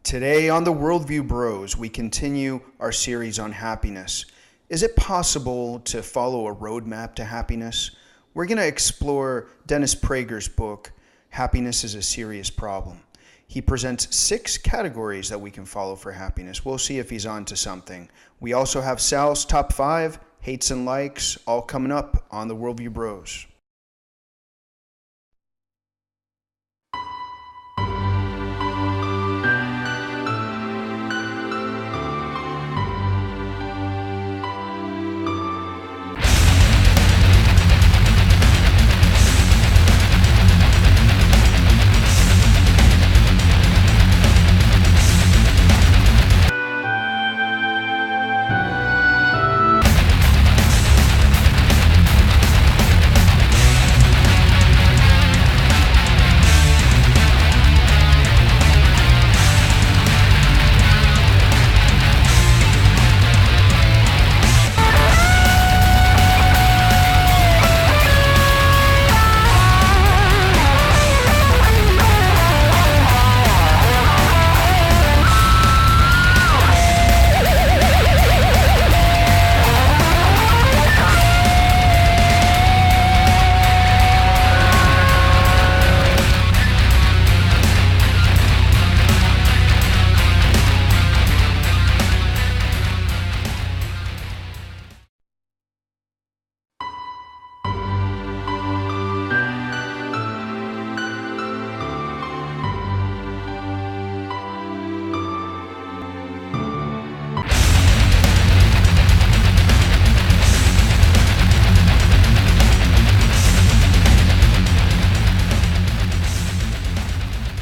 Today on the Worldview Bros, we continue our series on happiness. Is it possible to follow a roadmap to happiness? We're going to explore Dennis Prager's book, Happiness is a Serious Problem. He presents 6 categories that we can follow for happiness. We'll see if he's on to something. We also have Sal's top 5, hates and likes, all coming up on the Worldview Bros.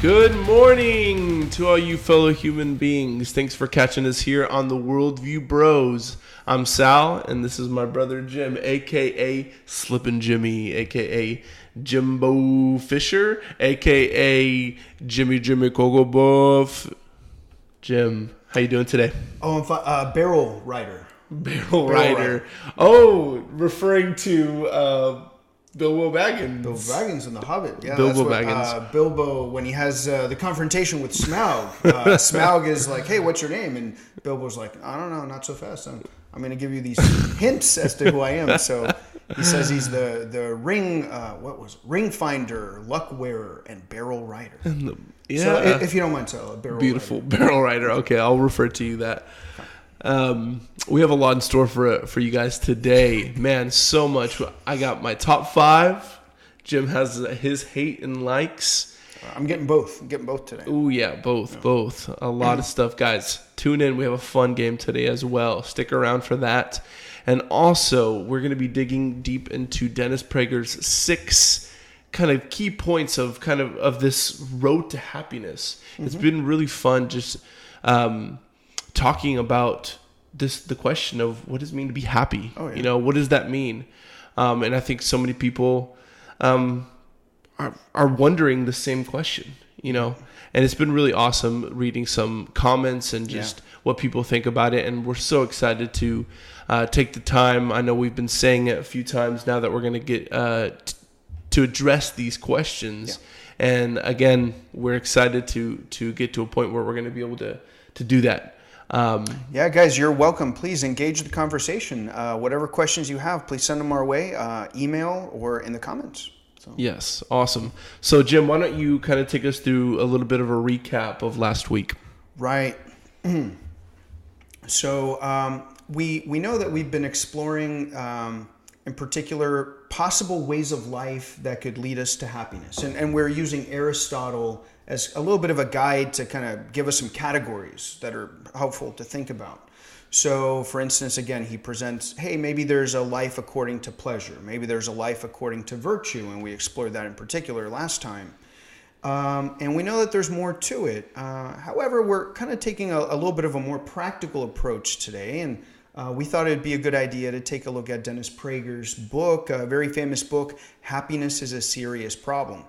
Good morning to all you fellow human beings. Thanks for catching us here on the Worldview Bros. I'm Sal, and this is my brother Jim, a.k.a. Slippin' Jimmy, a.k.a. Jimbo Fisher, a.k.a. Jimmy Kogobuff. Jim, how you doing today? Oh, I'm fine. Barrel Rider. Barrel Rider. Oh, referring to... Bilbo Baggins. Bilbo Baggins in The Hobbit. Yeah, Bilbo that's what, Baggins. Bilbo, when he has the confrontation with Smaug, Smaug is like, hey, what's your name? And Bilbo's like, I don't know, not so fast. I'm going to give you these hints as to who I am. So he says he's the ring finder, luck wearer, and barrel rider. Yeah. So if you don't mind, so Beautiful barrel rider. Okay, I'll refer to you that. We have a lot in store for you guys today. Man, so much. I got my top 5. Jim has his hate and likes. I'm getting both. Today. Oh yeah, both. A lot of stuff. Guys, tune in. We have a fun game today as well. Stick around for that. And also, we're going to be digging deep into Dennis Prager's 6 kind of key points of this road to happiness. Mm-hmm. It's been really fun just talking about the question of what does it mean to be happy? Oh, yeah. You know, what does that mean? And I think so many people are wondering the same question, you know, and it's been really awesome reading some comments and just what people think about it. And we're so excited to take the time. I know we've been saying it a few times now that we're going to get to address these questions. Yeah. And again, we're excited to get to a point where we're going to be able to do that. Guys, you're welcome. Please engage the conversation. Whatever questions you have, please send them our way, email or in the comments. So. Yes, awesome. So, Jim, why don't you kind of take us through a little bit of a recap of last week? Right. So, we know that we've been exploring, in particular, possible ways of life that could lead us to happiness. And we're using Aristotle as a little bit of a guide to kind of give us some categories that are helpful to think about. So, for instance, again, he presents, hey, maybe there's a life according to pleasure. Maybe there's a life according to virtue, and we explored that in particular last time. And we know that there's more to it. However, we're kind of taking a little bit of a more practical approach today, and we thought it'd be a good idea to take a look at Dennis Prager's book, a very famous book, Happiness is a Serious Problem.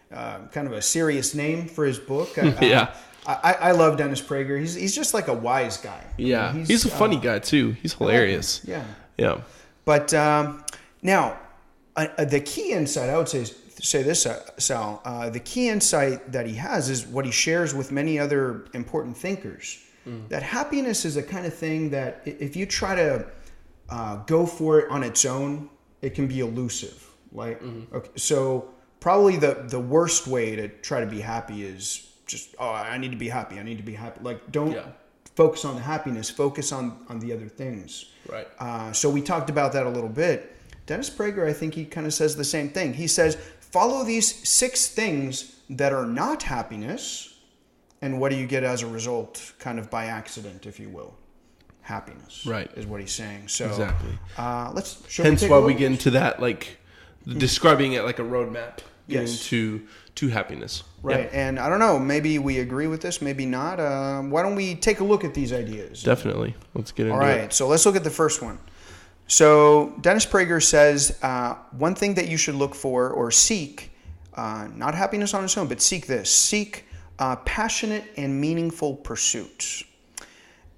Kind of a serious name for his book. Yeah. I love Dennis Prager. He's just like a wise guy. Yeah. He's a funny guy too. He's hilarious. Yeah. Yeah. But now, the key insight I would say is say this, Sal. The key insight that he has is what he shares with many other important thinkers. That happiness is a kind of thing that if you try to go for it on its own, it can be elusive. Like, okay, so probably the worst way to try to be happy is just, I need to be happy. I need to be happy. Like, don't focus on the happiness. Focus on the other things. Right. So we talked about that a little bit. Dennis Prager, I think he kind of says the same thing. He says, follow these 6 things that are not happiness. And what do you get as a result, kind of by accident, if you will? Happiness, right, is what he's saying. So exactly. Hence why we get into that, like describing it like a roadmap, getting to happiness. Right, and I don't know, maybe we agree with this, maybe not. Why don't we take a look at these ideas? Definitely, let's get into it. All right, so let's look at the first one. So Dennis Prager says one thing that you should look for or seek, not happiness on its own, but seek this. Seek passionate and meaningful pursuits.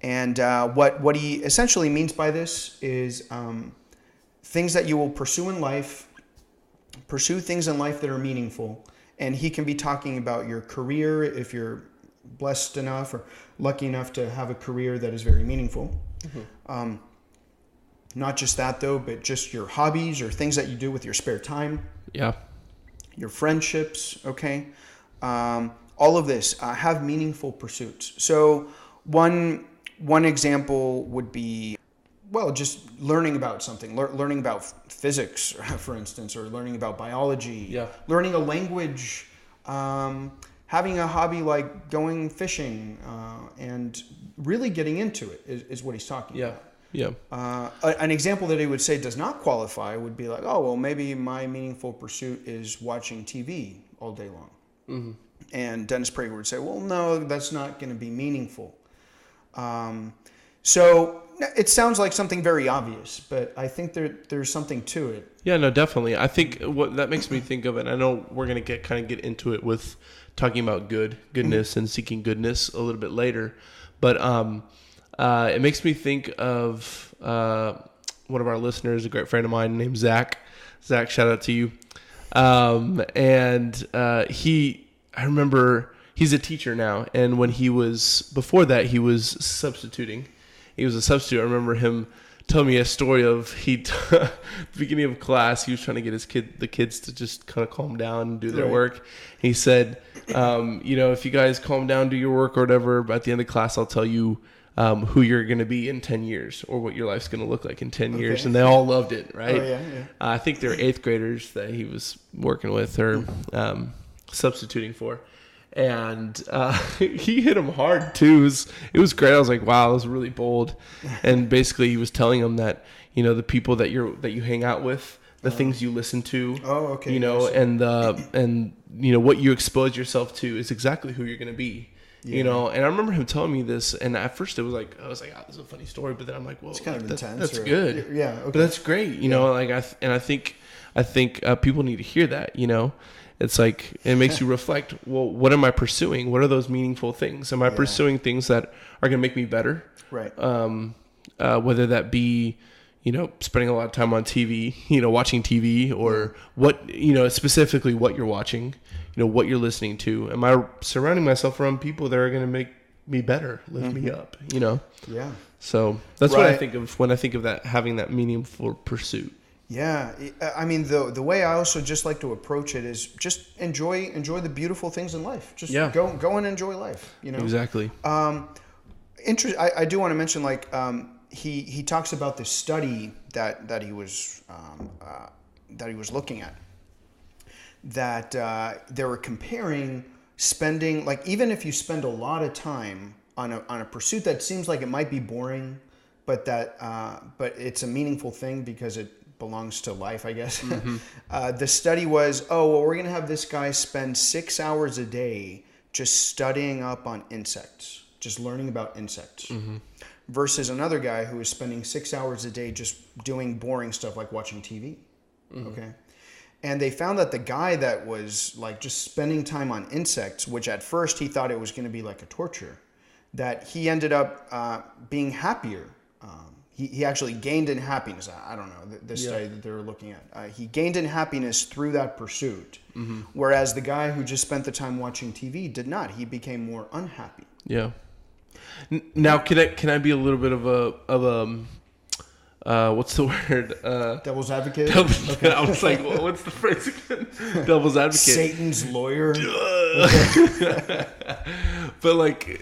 And what he essentially means by this is things that you will pursue in life, pursue things in life that are meaningful. And he can be talking about your career if you're blessed enough or lucky enough to have a career that is very meaningful. Not just that, though, but just your hobbies or things that you do with your spare time. Yeah. Your friendships, okay? All of this, have meaningful pursuits. So one example would be, well, just learning about something, learning about physics, for instance, or learning about biology, learning a language, having a hobby like going fishing, and really getting into it is what he's talking about. Yeah. An example that he would say does not qualify would be like, oh, well, maybe my meaningful pursuit is watching TV all day long. And Dennis Prager would say, well, no, that's not going to be meaningful. So it sounds like something very obvious, but I think there's something to it. Yeah, no, definitely. I think what that makes me think of, and I know we're going to get into it with talking about goodness and seeking goodness a little bit later, but it makes me think of one of our listeners, a great friend of mine named Zach. Zach, shout out to you. I remember he's a teacher now, and when before that, he was substituting. He was a substitute. I remember him telling me a story of the beginning of class, he was trying to get the kids to just kind of calm down and do their work. He said, if you guys calm down, do your work or whatever, but at the end of class, I'll tell you who you're going to be in 10 years or what your life's going to look like in 10 years. And they all loved it, right? Oh, yeah. I think they're 8th graders that he was working with or substituting for. And he hit him hard too. It was great. I was like, wow, that was really bold. And basically he was telling them that, the people that you hang out with, the things you listen to, and what you expose yourself to is exactly who you're going to be. And I remember him telling me this, and at first I was like, this is a funny story, but then I'm like, well, it's kind of intense. That's good. Yeah. Okay. But that's great. I think people need to hear that, It's like, it makes you reflect, well, what am I pursuing? What are those meaningful things? Am I pursuing things that are going to make me better? Right. Whether that be, spending a lot of time on TV, watching TV, or what, specifically what you're watching, what you're listening to. Am I surrounding myself around people that are going to make me better, lift me up, Yeah. So that's what I think of when I think of that, having that meaningful pursuit. Yeah, I mean the way I also just like to approach it is just enjoy the beautiful things in life. Just go and enjoy life. Exactly. I do want to mention he talks about the study that he was looking at, that they were comparing spending, like, even if you spend a lot of time on a pursuit that seems like it might be boring, but it's a meaningful thing because it belongs to life, I guess. The study was, we're going to have this guy spend 6 hours a day just studying up on insects, just learning about insects, versus another guy who was spending 6 hours a day just doing boring stuff like watching TV. Okay. And they found that the guy that was like just spending time on insects, which at first he thought it was going to be like a torture, that he ended up being happier. he actually gained in happiness. I don't know, this study that they were looking at. He gained in happiness through that pursuit, whereas the guy who just spent the time watching TV did not. He became more unhappy. Yeah. Now, can I be a little bit of a what's the word? Devil's advocate? Okay. I was like, what's the phrase again? Devil's advocate. Satan's lawyer. But like,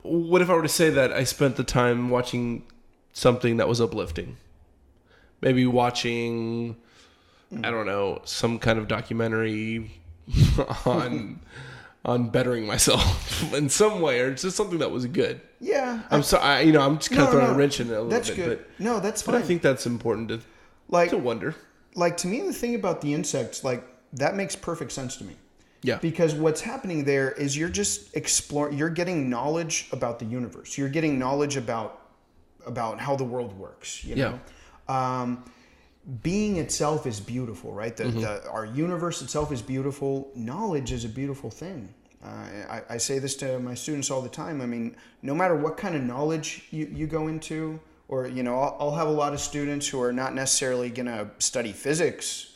what if I were to say that I spent the time watching something that was uplifting? Maybe watching, I don't know, some kind of documentary on bettering myself in some way, or just something that was good. Yeah. I'm sorry, I'm just kind of throwing a wrench in it a little that's bit. Good. No, that's fine. But I think that's important to wonder. Like, to me, the thing about the insects, like, that makes perfect sense to me. Yeah. Because what's happening there is you're just you're getting knowledge about the universe. You're getting knowledge about how the world works, you know? Being itself is beautiful, right? Our universe itself is beautiful. Knowledge is a beautiful thing. I say this to my students all the time. I mean, no matter what kind of knowledge you go into, or, you know, I'll have a lot of students who are not necessarily going to study physics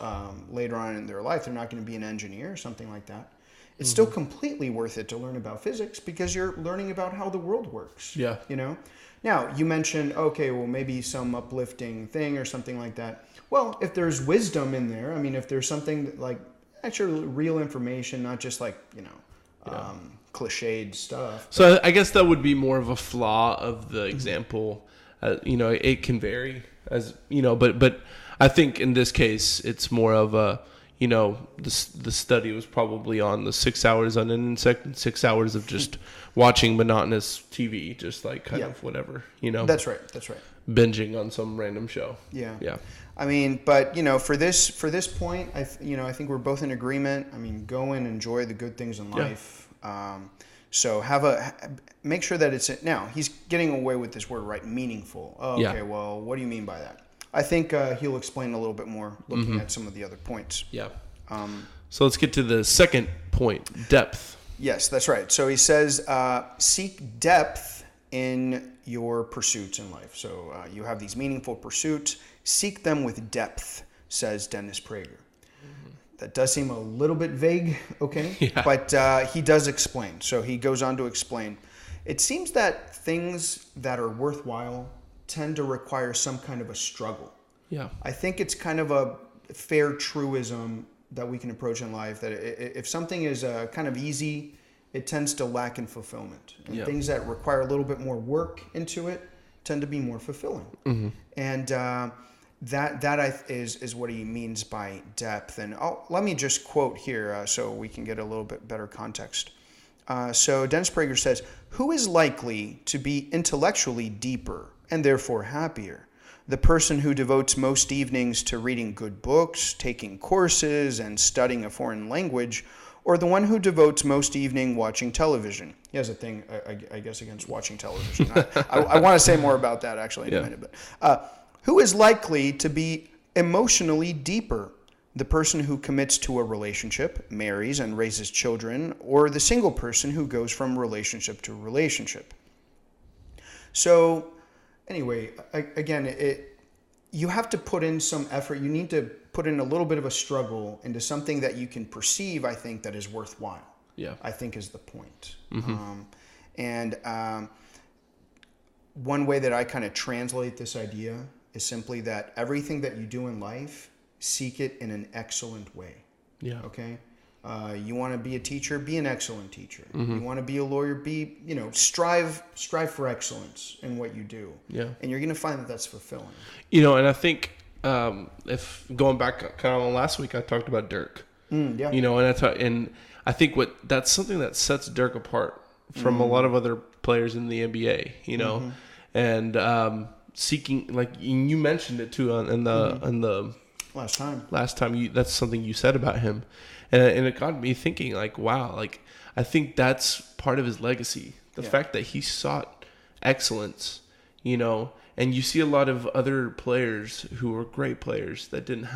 later on in their life. They're not going to be an engineer or something like that. It's still completely worth it to learn about physics because you're learning about how the world works. Yeah. You know? Now, you mentioned, okay, well, maybe some uplifting thing or something like that. Well, if there's wisdom in there, I mean, if there's something that, like, actually real information, not just like, you know, cliched stuff. So I guess that would be more of a flaw of the example. You know, it can vary, as you know, but I think in this case it's more of a, you know, the study was probably on the 6 hours on an insect and 6 hours of just watching monotonous TV, just like kind of whatever, you know. That's right. Binging on some random show. Yeah. I mean, but, you know, for this point, I think we're both in agreement. I mean, go and enjoy the good things in life. So make sure that it's now he's getting away with this word, right? Meaningful. Oh, okay. Well, what do you mean by that? I think he'll explain a little bit more looking at some of the other points. Yeah. So let's get to the second point, depth. Yes, that's right. So he says, seek depth in your pursuits in life. So you have these meaningful pursuits. Seek them with depth, says Dennis Prager. That does seem a little bit vague, okay? But he does explain. So he goes on to explain. It seems that things that are worthwhile tend to require some kind of a struggle. Yeah. I think it's kind of a fair truism that we can approach in life, that if something is kind of easy, it tends to lack in fulfillment. And things that require a little bit more work into it tend to be more fulfilling. And that is what he means by depth. And let me just quote here so we can get a little bit better context. So Dennis Prager says, "Who is likely to be intellectually deeper and therefore happier? The person who devotes most evenings to reading good books, taking courses, and studying a foreign language, or the one who devotes most evening watching television?" He has a thing, I guess, against watching television. I want to say more about that actually in a minute. But who is likely to be emotionally deeper? The person who commits to a relationship, marries, and raises children, or the single person who goes from relationship to relationship? So, anyway, again, you have to put in some effort. You need to put in a little bit of a struggle into something that you can perceive, I think, that is worthwhile. Yeah, I think is the point. One way that I kind of translate this idea is simply that everything that you do in life, seek it in an excellent way. Yeah. Okay. You want to be a teacher, be an excellent teacher. You want to be a lawyer, strive for excellence in what you do. Yeah. And you're going to find that that's fulfilling. You know, and I think if going back kind of on last week, I talked about Dirk. Yeah. You know, and I think that's something that sets Dirk apart from a lot of other players in the NBA. You know, and seeking, like you mentioned it too in the last time that's something you said about him, and it got me thinking, like, wow, like I think that's part of his legacy, the fact that he sought excellence, you know. And you see a lot of other players who were great players that didn't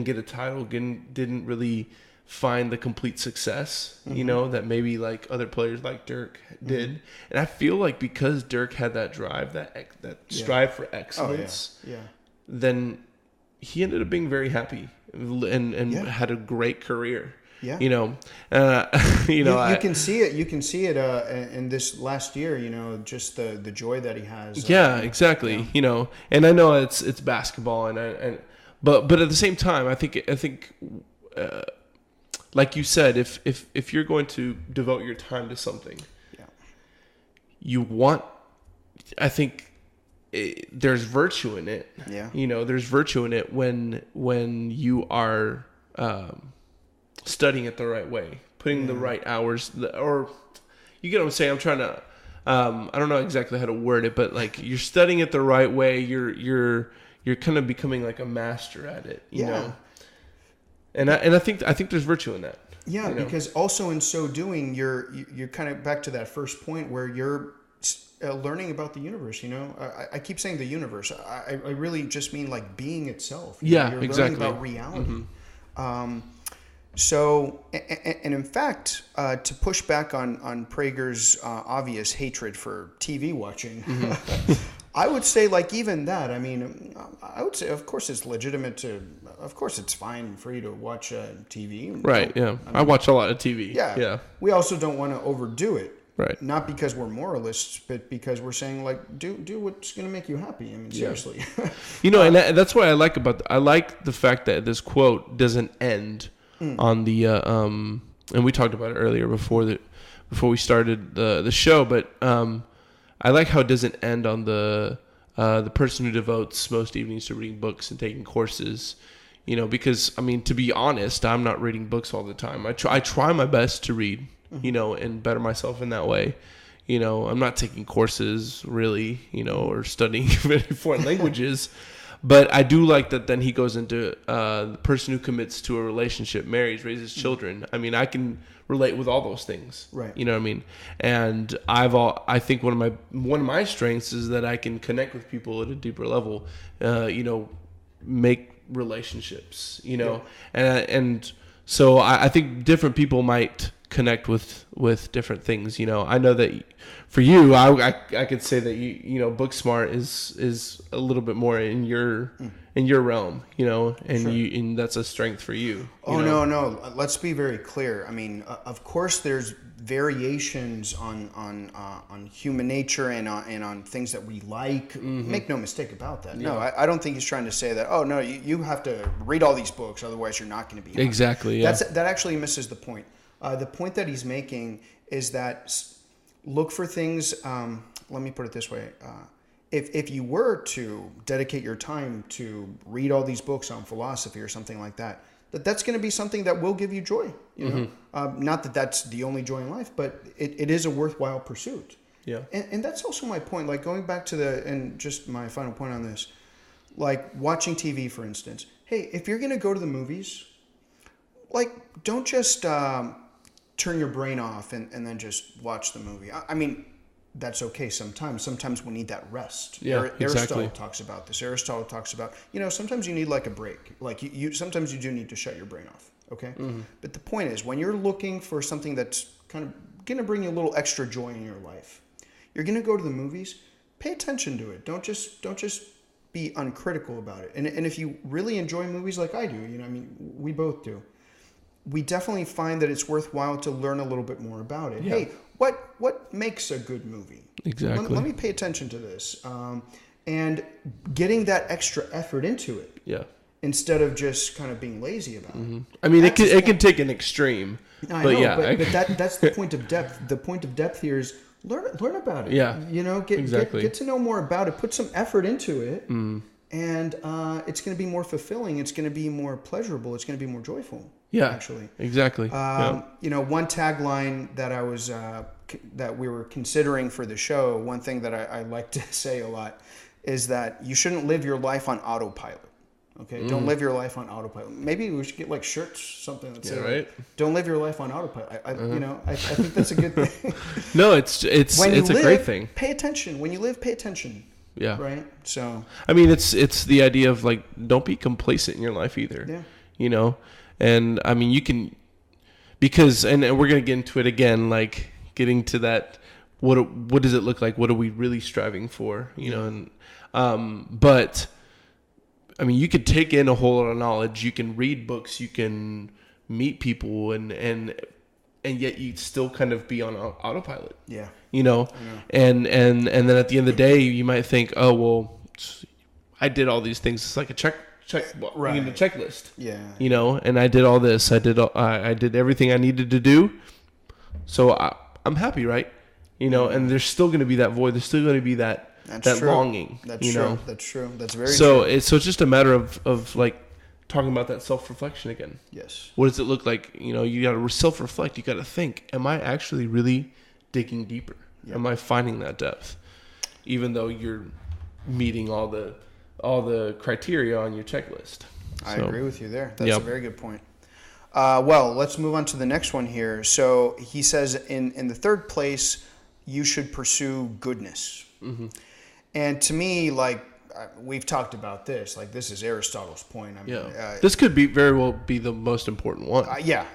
get a title, didn't really find the complete success, you know, that maybe like other players like Dirk did. And I feel like because Dirk had that drive, that strive for excellence, then he ended up being very happy and had a great career. Yeah. You know, you can see it. You can see it in this last year. You know, just the joy that he has. Yeah, exactly. Yeah. You know, and I know it's basketball, but at the same time, I think like you said, if you're going to devote your time to something, you want. I think there's virtue in it. Yeah. You know, there's virtue in it when you are. Studying it the right way, putting the right hours, or you get what I'm saying. I'm trying to, I don't know exactly how to word it, but like you're studying it the right way. You're kind of becoming like a master at it, you know. And I think there's virtue in that. Yeah, you know? Because also in so doing, you're kind of back to that first point where you're learning about the universe. You know, I keep saying the universe. I really just mean like being itself. You're learning about reality. So, and in fact, to push back on Prager's obvious hatred for TV watching, I would say like even that, I mean, I would say, of course it's legitimate of course it's fine for you to watch TV. Right, yeah. I watch a lot of TV. Yeah. We also don't want to overdo it. Right. Not because we're moralists, but because we're saying like, do what's going to make you happy. I mean, seriously. You know, and that's what I like about, I like the fact that this quote doesn't end on the and we talked about it earlier before we started the show, but I like how it doesn't end on the person who devotes most evenings to reading books and taking courses, you know, because I mean, to be honest, I'm not reading books all the time. I try my best to read, you know, and better myself in that way. You know, I'm not taking courses really, you know, or studying foreign languages. But I do like that then he goes into the person who commits to a relationship, marries, raises children. I mean, I can relate with all those things. Right. You know what I mean? And I think one of my strengths is that I can connect with people at a deeper level, you know, make relationships, you know. And so I think different people might connect with different things, you know. I know that for you, I could say that you know, book smart is a little bit more in your realm, you know, and and that's a strength for you. No, let's be very clear. I mean, of course there's variations on human nature and on things that we like. Make no mistake about that. No, I don't think he's trying to say that, oh no, you have to read all these books, otherwise you're not going to be happy. Exactly. Yeah. That actually misses the point. The point that he's making is that look for things. Let me put it this way: if you were to dedicate your time to read all these books on philosophy or something like that, that's going to be something that will give you joy. You know, not that that's the only joy in life, but it is a worthwhile pursuit. Yeah, and that's also my point. Like going back to and just my final point on this, like watching TV, for instance. Hey, if you're going to go to the movies, like don't just turn your brain off and then just watch the movie. I mean, that's okay sometimes. Sometimes we need that rest. Yeah, Aristotle talks about this. Aristotle talks about, you know, sometimes you need like a break. Like you sometimes you do need to shut your brain off, okay? But the point is, when you're looking for something that's kind of going to bring you a little extra joy in your life, you're going to go to the movies, pay attention to it. Don't just be uncritical about it. And if you really enjoy movies like I do, you know, I mean, we both do, we definitely find that it's worthwhile to learn a little bit more about it. Yeah. Hey, what makes a good movie? Exactly. Let me pay attention to this. And getting that extra effort into it. Yeah. Instead of just kind of being lazy about it. I mean, it can take an extreme. I know, but that's the point of depth. The point of depth here is learn about it. Yeah. You know, get to know more about it. Put some effort into it. And it's going to be more fulfilling. It's going to be more pleasurable. It's going to be more joyful. Yeah, actually, exactly. You know, one tagline that I was that we were considering for the show. One thing that I like to say a lot is that you shouldn't live your life on autopilot. Okay, don't live your life on autopilot. Maybe we should get like shirts, something that say, right. "Don't live your life on autopilot." You know, I think that's a good thing. No, it's a great thing. Pay attention when you live. Pay attention. Yeah. Right. So. I mean, it's the idea of like, don't be complacent in your life either. Yeah. You know, and I mean, you can because and we're gonna get into it again, like getting to that. What does it look like? What are we really striving for? You know, and but I mean, you could take in a whole lot of knowledge. You can read books. You can meet people, and yet you still kind of be on autopilot. Yeah. You know, and then at the end of the day, you might think, oh well, I did all these things. It's like a Right. a checklist. Yeah. You know, and I did all this. I did everything I needed to do. So I'm happy, right? You know, and there's still going to be that void. There's still going to be that longing. That's you true. know? That's true. That's very so true. it's just a matter of like talking about that self-reflection again. Yes. What does it look like? You know, you got to self-reflect. You got to think, am I actually really digging deeper? Yep. Am I finding that depth? Even though you're meeting all the criteria on your checklist. I agree with you there. That's a very good point. Well, let's move on to the next one here. So he says in the third place, you should pursue goodness. Mm-hmm. And to me, like, we've talked about this. Like, this is Aristotle's point. I mean, this could very well be the most important one.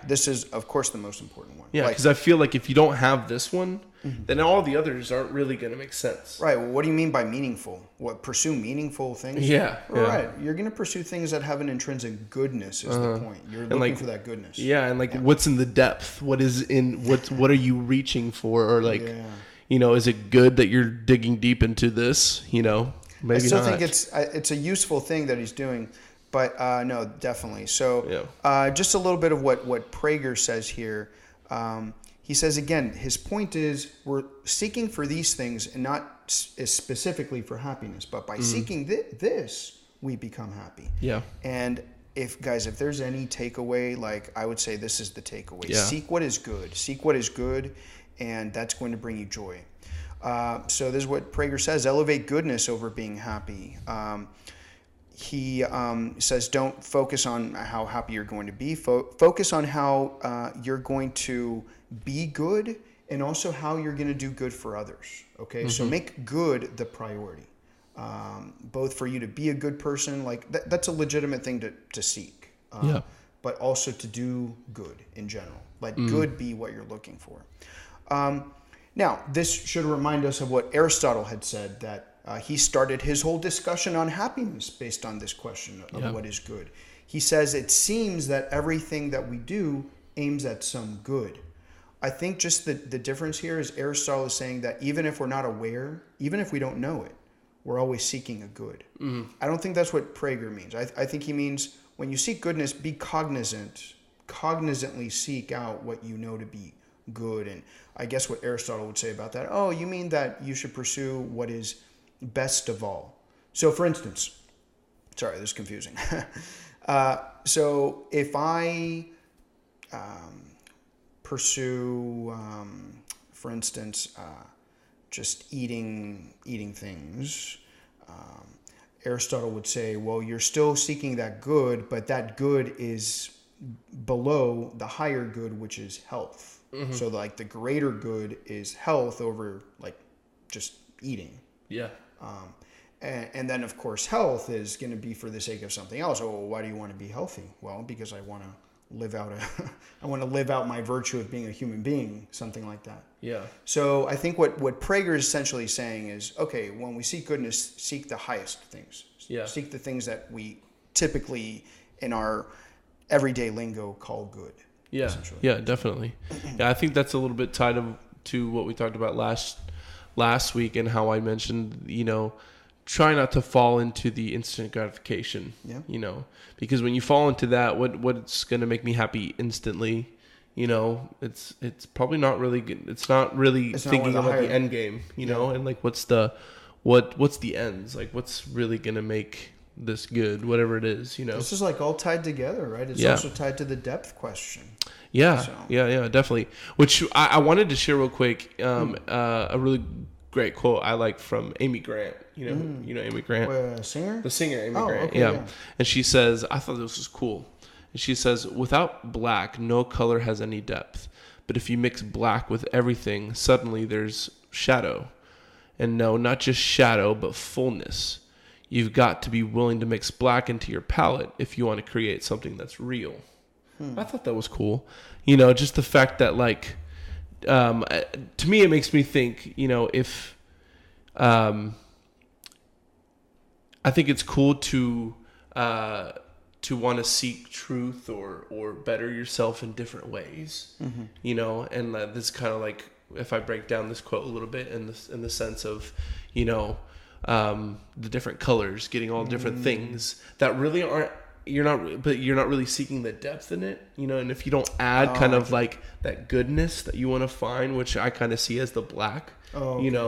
This is, of course, the most important one. Yeah, because I feel like if you don't have this one, then all the others aren't really going to make sense. Right. Well, what do you mean by meaningful? Pursue meaningful things? Yeah. Right. You're going to pursue things that have an intrinsic goodness is the point. You're looking for that goodness. Yeah, and what's in the depth? What are you reaching for? Or you know, is it good that you're digging deep into this? You know, maybe I still not. think it's a useful thing that he's doing, but no, definitely. So just a little bit of what Prager says here. He says, again, his point is we're seeking for these things and not specifically for happiness, but by seeking this, we become happy. Yeah. And if there's any takeaway, like I would say this is the takeaway. Yeah. Seek what is good. Seek what is good, and that's going to bring you joy. So this is what Prager says, elevate goodness over being happy. He says don't focus on how happy you're going to be. Focus on how you're going to be good and also how you're going to do good for others. Okay, mm-hmm. So make good the priority. Both for you to be a good person, like that's a legitimate thing to seek. But also to do good in general. Let good be what you're looking for. Now, this should remind us of what Aristotle had said, that he started his whole discussion on happiness based on this question of what is good. He says, it seems that everything that we do aims at some good. I think just the difference here is Aristotle is saying that even if we're not aware, even if we don't know it, we're always seeking a good. Mm-hmm. I don't think that's what Prager means. I think he means when you seek goodness, be cognizantly seek out what you know to be good. And I guess what Aristotle would say about that, you mean that you should pursue what is best of all. So for instance, sorry, this is confusing. So if I pursue, for instance, just eating things, Aristotle would say, well, you're still seeking that good, but that good is below the higher good, which is health. Mm-hmm. So like the greater good is health over like just eating. Yeah. And then of course health is going to be for the sake of something else. Oh, why do you want to be healthy? Well, because I want to live out my virtue of being a human being, something like that. Yeah. So I think what Prager is essentially saying is, okay, when we seek goodness, seek the highest things. Yeah. Seek the things that we typically in our everyday lingo call good. Yeah. Yeah, definitely. Yeah, I think that's a little bit tied to what we talked about last week and how I mentioned, try not to fall into the instant gratification. Yeah. Because when you fall into that, what's going to make me happy instantly, it's probably not really good. It's not really thinking about the end game, know, and like what's the ends, like what's really going to make this good, whatever it is, This is like all tied together, right? It's also tied to the depth question. Yeah. So. Yeah, definitely. Which I wanted to share real quick, a really great quote I like from Amy Grant. You know Amy Grant? Singer? The singer, Amy Grant. Okay, yeah. And she says, I thought this was cool. And she says, without black, no color has any depth. But if you mix black with everything, suddenly there's shadow. And no, not just shadow, but fullness. You've got to be willing to mix black into your palette if you want to create something that's real. I thought that was cool. Just the fact that like, to me, it makes me think, if, I think it's cool to want to seek truth or better yourself in different ways, and this kind of like, if I break down this quote a little bit in the sense of, the different colors, getting all different things that really aren't, you're not really seeking the depth in it, and if you don't add kind of like that goodness that you want to find, which I kind of see as the black, and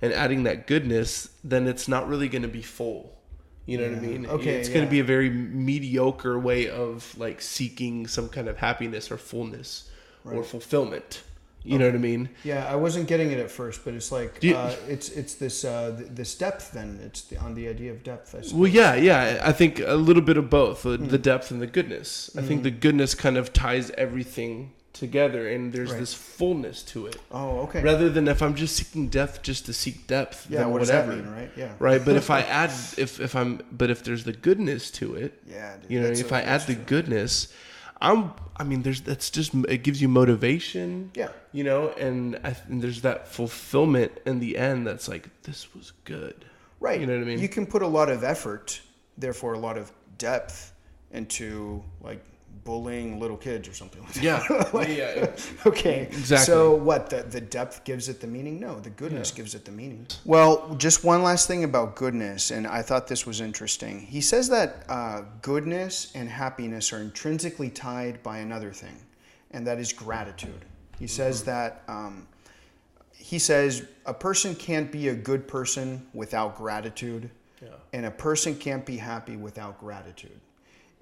adding that goodness, then it's not really going to be full. You know what I mean? Okay, it's going to be a very mediocre way of like seeking some kind of happiness or fullness or fulfillment. You know what I mean? Yeah, I wasn't getting it at first, but it's like it's this depth. Then it's on the idea of depth. I suppose. Well, yeah. I think a little bit of both, the depth and the goodness. I think the goodness kind of ties everything together, and there's this fullness to it. Oh, okay. Rather than if I'm just seeking depth just to seek depth, yeah, then what whatever. does that mean, right? Yeah. Right, but if I add, if there's the goodness to it, yeah, dude, if I add the goodness. It gives you motivation. Yeah. And there's that fulfillment in the end that's like, this was good. Right. You know what I mean? You can put a lot of effort, therefore a lot of depth into like bullying little kids or something like that. Yeah. Yeah. Okay. Exactly. So what, the depth gives it the meaning? No, the goodness gives it the meaning. Well, just one last thing about goodness, and I thought this was interesting. He says that goodness and happiness are intrinsically tied by another thing, and that is gratitude. He says that a person can't be a good person without gratitude, and a person can't be happy without gratitude.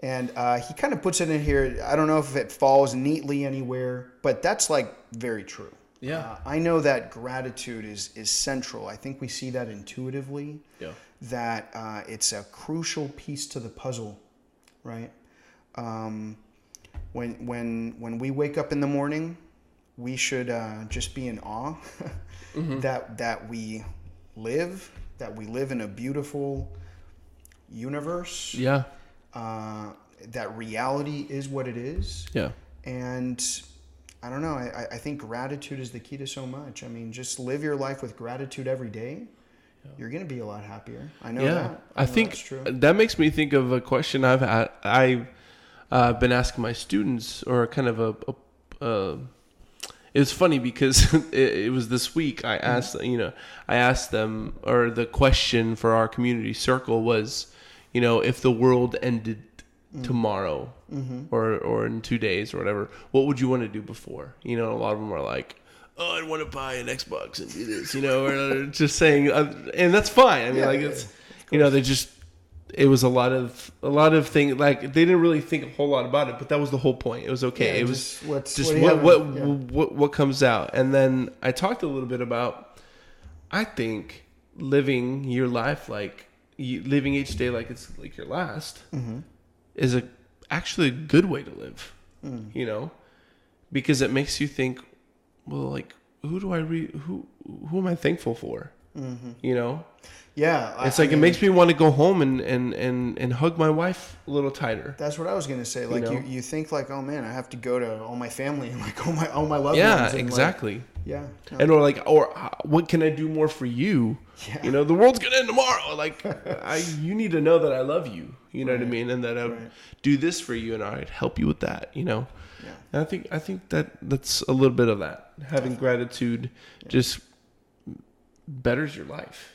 And he kind of puts it in here. I don't know if it falls neatly anywhere, but that's like very true. Yeah. I know that gratitude is central. I think we see that intuitively. Yeah. That it's a crucial piece to the puzzle, right? When we wake up in the morning, we should just be in awe that we live in a beautiful universe. Yeah. That reality is what it is. Yeah. And I don't know. I think gratitude is the key to so much. I mean, just live your life with gratitude every day. Yeah. You're going to be a lot happier. I know that. I think that's true. That makes me think of a question I've been asking my students, or kind of it was funny because it was this week. I asked, I asked them, or the question for our community circle was, if the world ended tomorrow or in 2 days or whatever, what would you want to do before? A lot of them are like, oh, I'd want to buy an Xbox and do this, or just saying, and that's fine. I mean, it's, they just, it was a lot of things, like they didn't really think a whole lot about it, but that was the whole point. It was okay. Yeah, it was just what comes out. And then I talked a little bit about, I think living your life living each day like it's like your last is actually a good way to live, because it makes you think, well, like, who am I thankful for? Yeah. It makes me want to go home and hug my wife a little tighter. That's what I was going to say. Like, you think like, oh man, I have to go to all my family and like all my loved ones. Yeah, exactly. No. And or what can I do more for you? Yeah. The world's gonna end tomorrow. Like, you need to know that I love you. You know what I mean, and that I would do this for you, and I'd help you with that. Yeah. And I think that's a little bit of that. Having gratitude just betters your life.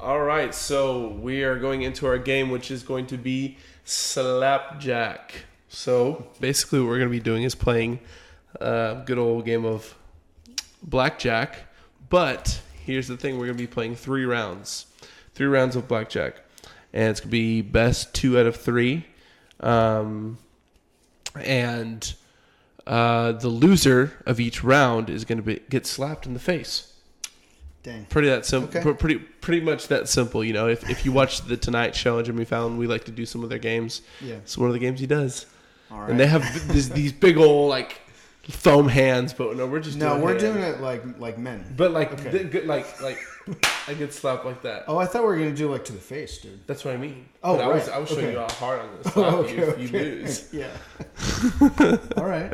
All right, so we are going into our game, which is going to be Slapjack. So basically what we're going to be doing is playing a good old game of blackjack. But here's the thing. We're going to be playing 3 rounds. 3 rounds of blackjack. And it's going to be best 2 out of 3. And the loser of each round is going to get slapped in the face. Dang. Pretty that simple. Okay. Pretty much that simple. If you watch the Tonight Show and Jimmy Fallon, we like to do some of their games. Yeah. It's one of the games he does. All right. And they have these big old foam hands, but no, we're just doing it like men. But like Okay. good, like I get slapped like that. Oh, I thought we were gonna do like to the face, dude. That's what I mean. Oh, but right. I was showing Okay. you how hard on this slap you lose. Yeah. All right.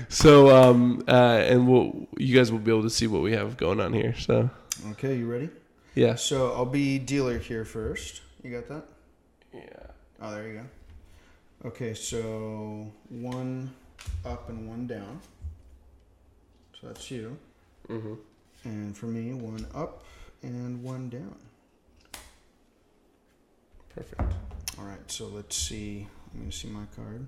So and you guys will be able to see what we have going on here. So Okay, you ready? yeah. So I'll be dealer here first. You got that? Yeah. Oh, there you go. Okay, so 1 up and 1 down. So that's you. Mm-hmm. And for me, 1 up and 1 down. Perfect. All right, so let's see. I'm going to see my card.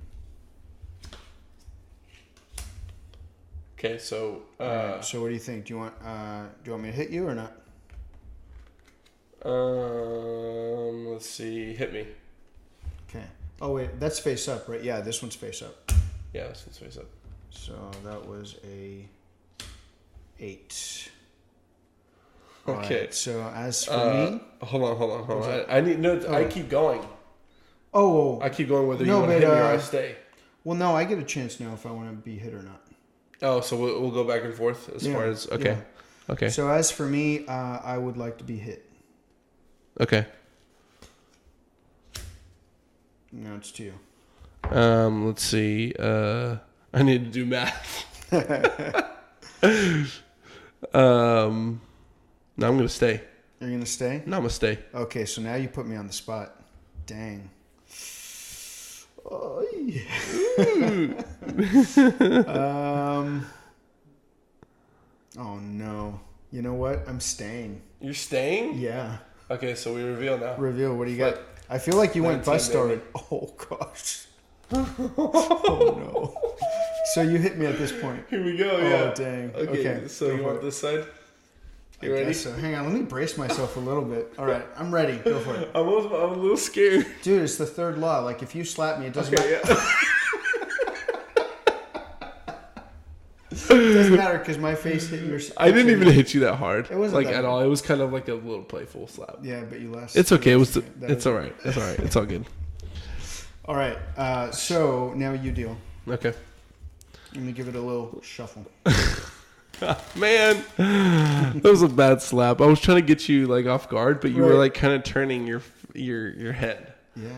Okay, so All right, so what do you think? Do you want me to hit you or not? let's see. Hit me. Okay. Oh wait, that's face up, right? Yeah, this one's face up. Yeah, this one's face up. So that was a 8. Okay. Right, so as for me, hold on. I need no. I keep going. oh, I keep going whether No, you want to but, hit me or I stay. well, no, I get a chance now if I want to be hit or not. Oh, so we'll go back and forth as far as okay, yeah. okay, So as for me, I would like to be hit. okay. Now it's to you. Let's see. I need to do math. No, I'm gonna stay. You're gonna stay? No, I'm gonna stay. Okay, so now you put me on the spot. Dang. Oh, yeah. Oh no. You know what? I'm staying. You're staying? Yeah. Okay, so we reveal now. Reveal. What do you got? I feel like you went 19, bust baby. already. Oh gosh. Oh no. So you hit me at this point. Here we go. Oh Yeah. dang. Okay. So go you for want it. this side? I You ready? guess so. Hang on. Let me brace myself a little bit. All right. I'm ready. Go for it. I'm a little scared. Dude, it's the third law. Like if you slap me, it doesn't Okay. matter. Yeah. It doesn't matter because my face hit your. I didn't even hit you that hard. It wasn't like that at hard. all. It was kind of like a little playful slap. Yeah, but you lost. It's okay. It was. That It's is- all right. It's all right. It's all good. All right. So now you deal. Okay. Let me give it a little shuffle. Man, that was a bad slap. I was trying to get you like off guard, but you were Right. like kind of turning your head. Yeah.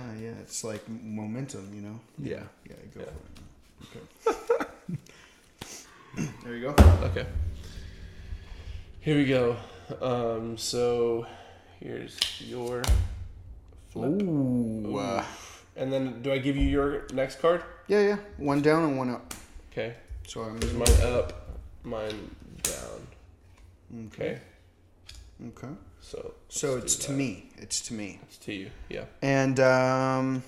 It's like momentum, you know. Yeah. Yeah. Go Yeah. for it. Okay. There you go. Okay. Here we go. So here's your flip. Ooh. And then do I give you your next card? Yeah. 1 down and 1 up. Okay. So I'm Here's mine up, mine down. Okay. Okay. So So let's it's do to that. me. It's to me. It's to you. Yeah. And dang.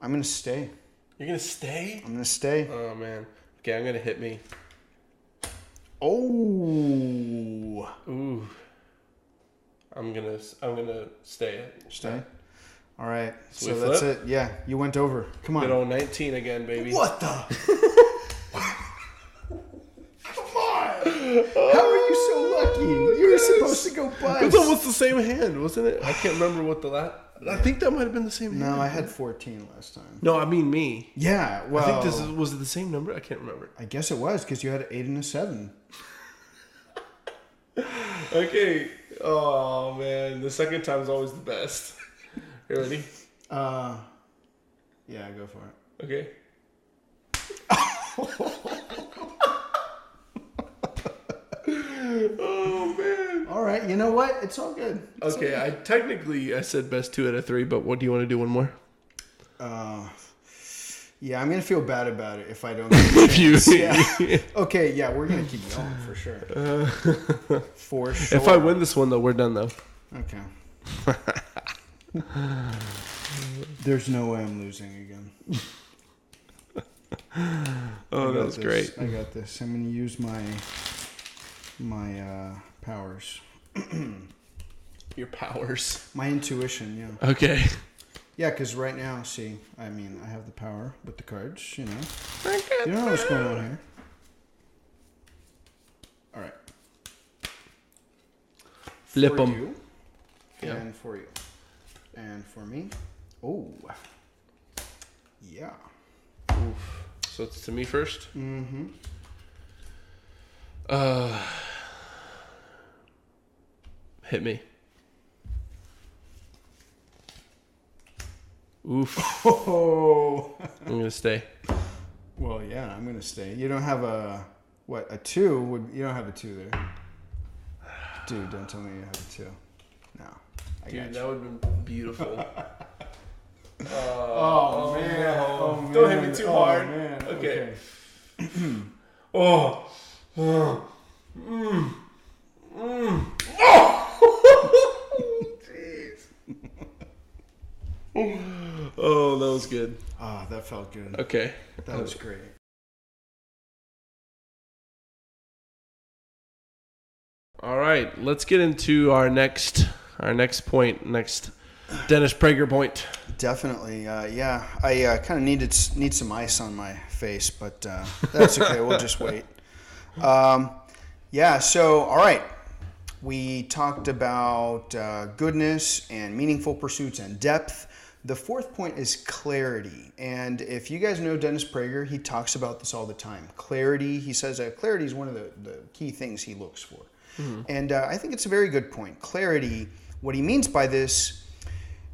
I'm gonna stay. You're gonna stay? I'm gonna stay. Oh man. Okay, I'm gonna hit me. Oh. Ooh. I'm gonna stay. Stay. All right. So So we that's flip? it. Yeah. You went over. Come Good on. old 19 again, baby. What the? Come on. How are you so lucky? You were supposed to go It bust. was almost the same hand, wasn't it? I can't remember what the last. I think that might have been the same hand. No, I had 14 last time. No, I mean me. Yeah. Well, I think was it the same number? I can't remember. I guess it was because you had an 8 and a 7. Okay. Oh man, the second time is always the best. You ready? Yeah. Go for it. Okay. Oh man. All right. You know what? It's all good. It's Okay, I said best 2 out of 3, but what do you want to do? One more? Yeah, I'm gonna feel bad about it if I don't. If you, Yeah. Okay, yeah, we're gonna keep going for sure. For sure. if I win this one though, we're done though. Okay. There's no way I'm losing again. Oh, I got that's this. great. I got this. I'm gonna use my powers. Your powers. My intuition, yeah. Okay. Yeah, because right now, see, I mean, I have the power with the cards, you know. You know what's going on here. All right. Flip For 'em. you, Yeah. and for you. And for me. Oh. Yeah. Oof. So it's to me first? Mm-hmm. Hit me. Oof. Oh. I'm going to stay. Well, yeah, I'm going to stay. You don't have a 2? You don't have a 2 there. Dude, don't tell me you have a 2. No. Dude, that would have been beautiful. Oh, man. No. Oh, man. Don't hit me too hard. Man. Okay. Oh. Oh. Jeez. Oh, that was good. Ah, that felt good. Okay. That was great. All right, let's get into our next point, next Dennis Prager point. Definitely, yeah. I kind of need some ice on my face, but that's okay. We'll just wait. Yeah. So, all right. We talked about goodness and meaningful pursuits and depth. The fourth point is clarity. And if you guys know Dennis Prager, he talks about this all the time. Clarity. He says clarity is one of the key things he looks for. Mm-hmm. And I think it's a very good point. Clarity. What he means by this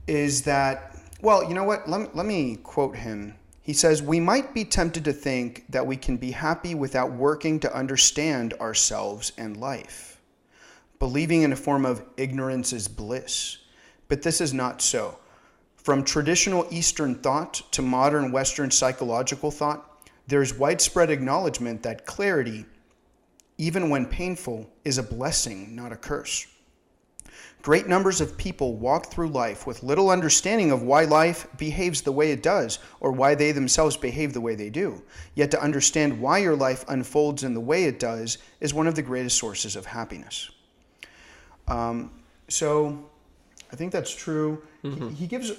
is that, well, you know what? Let me quote him. He says, "We might be tempted to think that we can be happy without working to understand ourselves and life, believing in a form of ignorance is bliss. But this is not so. From traditional Eastern thought to modern Western psychological thought, there is widespread acknowledgement that clarity, even when painful, is a blessing, not a curse. Great numbers of people walk through life with little understanding of why life behaves the way it does or why they themselves behave the way they do. Yet to understand why your life unfolds in the way it does is one of the greatest sources of happiness." So I think that's true. Mm-hmm. He gives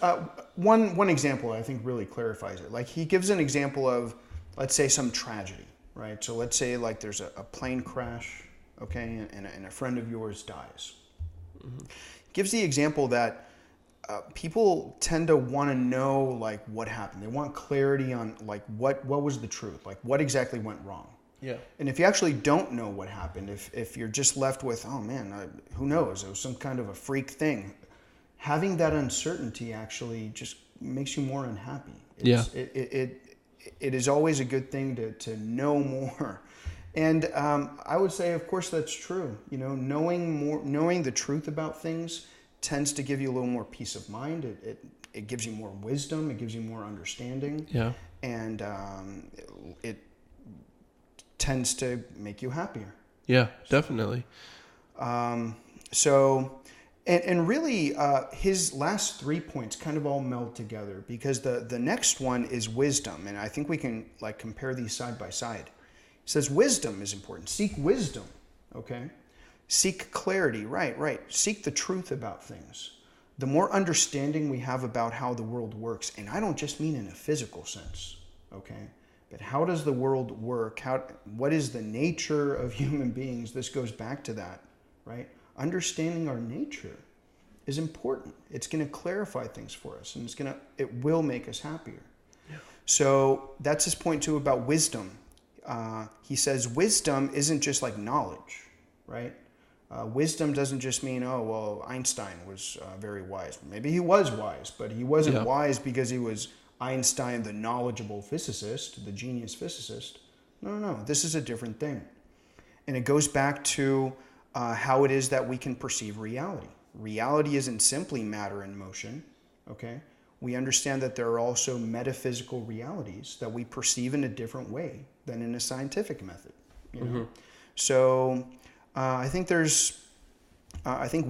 one example I think really clarifies it. Like he gives an example of, let's say, some tragedy, right? So let's say like there's a plane crash, okay, and a friend of yours dies. Mm-hmm. Gives the example that people tend to want to know like what happened. They want clarity on like what was the truth, like what exactly went wrong. Yeah. And if you actually don't know what happened, if you're just left with, oh man, who knows? It was some kind of a freak thing. Having that uncertainty actually just makes you more unhappy. It is always a good thing to know more. And I would say, of course, that's true. You know, knowing the truth about things tends to give you a little more peace of mind. It gives you more wisdom. It gives you more understanding. Yeah. And it tends to make you happier. Yeah, definitely. And really, his last 3 points kind of all meld together because the next one is wisdom. And I think we can like compare these side by side. He says wisdom is important. Seek wisdom, okay? Seek clarity, right. Seek the truth about things. The more understanding we have about how the world works, and I don't just mean in a physical sense, okay? But how does the world work? What is the nature of human beings? This goes back to that, right? Understanding our nature is important. It's going to clarify things for us, and it will make us happier. Yeah. So that's his point too about wisdom. He says wisdom isn't just like knowledge, right? Wisdom doesn't just mean, oh, well, Einstein was very wise. Maybe he was wise, but he wasn't wise because he was Einstein, the knowledgeable physicist, the genius physicist. No. This is a different thing. And it goes back to how it is that we can perceive reality. Reality isn't simply matter in motion, okay? We understand that there are also metaphysical realities that we perceive in a different way than in a scientific method, you know? Mm-hmm. So I think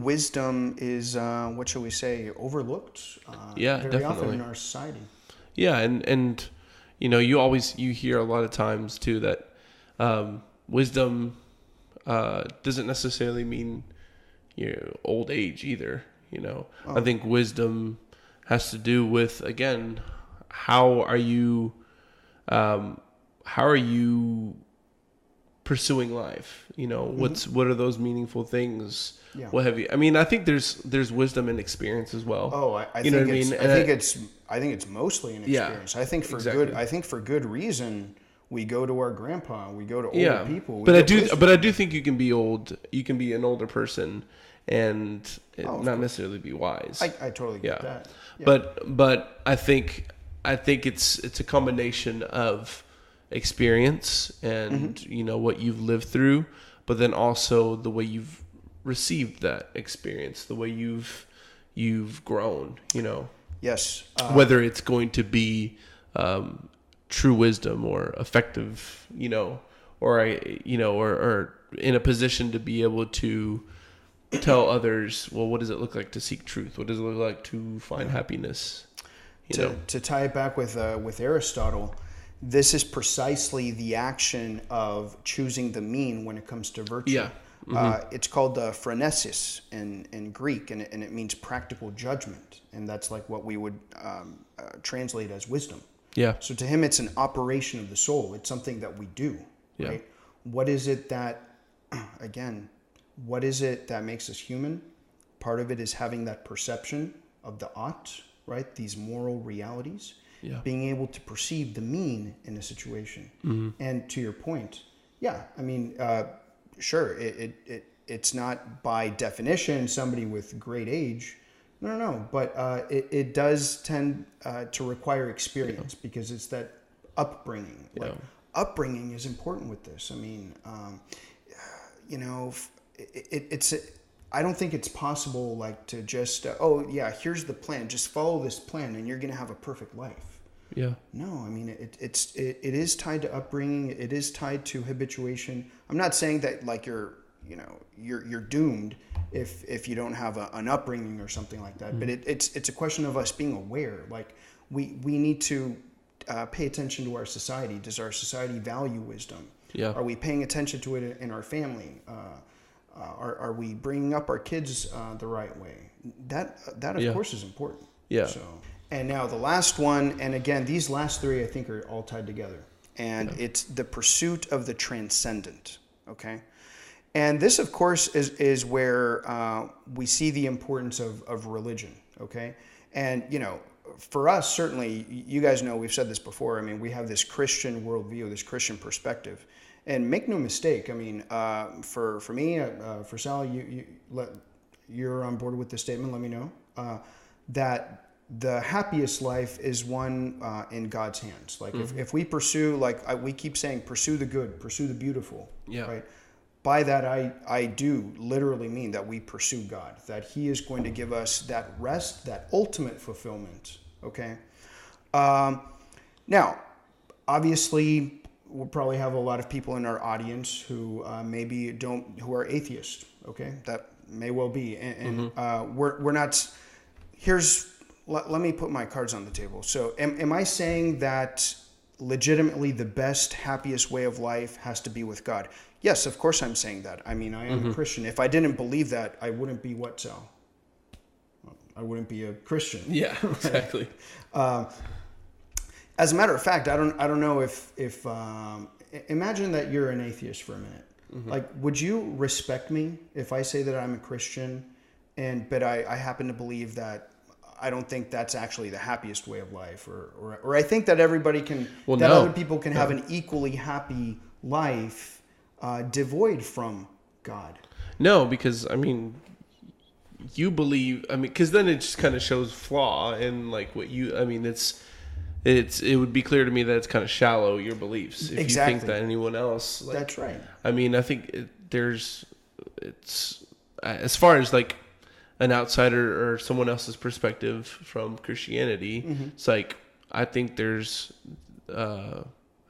wisdom is, what shall we say, overlooked very definitely. Often in our society. Yeah, and you know, you hear a lot of times too that wisdom doesn't necessarily mean old age either. You know, I think wisdom has to do with, again, how are you pursuing life. What are those meaningful things? Yeah. What have you? I mean, I think there's wisdom in experience as well. Oh, I you know think what I it's, mean? I think it's mostly an experience. I think for good reason. We go to our grandpa. We go to older people. But I do think you can be old. You can be an older person and not necessarily be wise. I totally get that. Yeah. But I think it's a combination of experience and what you've lived through, but then also the way you've received that experience, the way you've grown. Yes. Whether it's going to be true wisdom or effective, or in a position to be able to tell others, well, what does it look like to seek truth? What does it look like to find happiness? To tie it back with Aristotle, this is precisely the action of choosing the mean when it comes to virtue. Yeah. Mm-hmm. It's called phronesis in Greek, and it means practical judgment, and that's like what we would translate as wisdom. Yeah. So to him, it's an operation of the soul. It's something that we do, right? What is it that makes us human? Part of it is having that perception of the ought, right? These moral realities. Yeah. Being able to perceive the mean in a situation. Mm-hmm. And to your point, sure, it's not by definition somebody with great age. No. But it does tend to require experience because it's that upbringing. Like, upbringing is important with this. I mean, I don't think it's possible like to just here's the plan. Just follow this plan, and you're going to have a perfect life. Yeah. No, I mean it is tied to upbringing. It is tied to habituation. I'm not saying that like you're doomed if you don't have an upbringing or something like that. Mm-hmm. But it's a question of us being aware. Like we need to pay attention to our society. Does our society value wisdom? Yeah. Are we paying attention to it in our family? Are we bringing up our kids the right way? That of course is important. Yeah. So, and now the last one, and again, these last three I think are all tied together, and it's the pursuit of the transcendent. Okay. And this, of course, is where we see the importance of religion, okay? And, for us, certainly, you guys know, we've said this before, I mean, we have this Christian worldview, this Christian perspective. And make no mistake, I mean, for me, for Sal, you're on board with this statement, let me know, that the happiest life is one in God's hands. Like, if we pursue, we keep saying, pursue the good, pursue the beautiful, right? By that, I do literally mean that we pursue God, that He is going to give us that rest, that ultimate fulfillment, okay? Now, obviously, we'll probably have a lot of people in our audience who who are atheists, okay? That may well be. And we're not, let me put my cards on the table. So am I saying that legitimately the best, happiest way of life has to be with God? Yes, of course I'm saying that. I mean, I am a Christian. If I didn't believe that, I wouldn't be what, Sal? I wouldn't be a Christian. Yeah, exactly. As a matter of fact, I don't know if imagine that you're an atheist for a minute. Mm-hmm. Like, would you respect me if I say that I'm a Christian, but I happen to believe that I don't think that's actually the happiest way of life, or I think that everybody can, other people can have an equally happy life. Devoid from God. No, because I mean, you believe. I mean, because then it just kind of shows flaw in like what you. I mean, it would be clear to me that it's kind of shallow, your beliefs, if you think that anyone else. Like, that's right. I mean, I think it's as far as like an outsider or someone else's perspective from Christianity. Mm-hmm. It's like I think there's.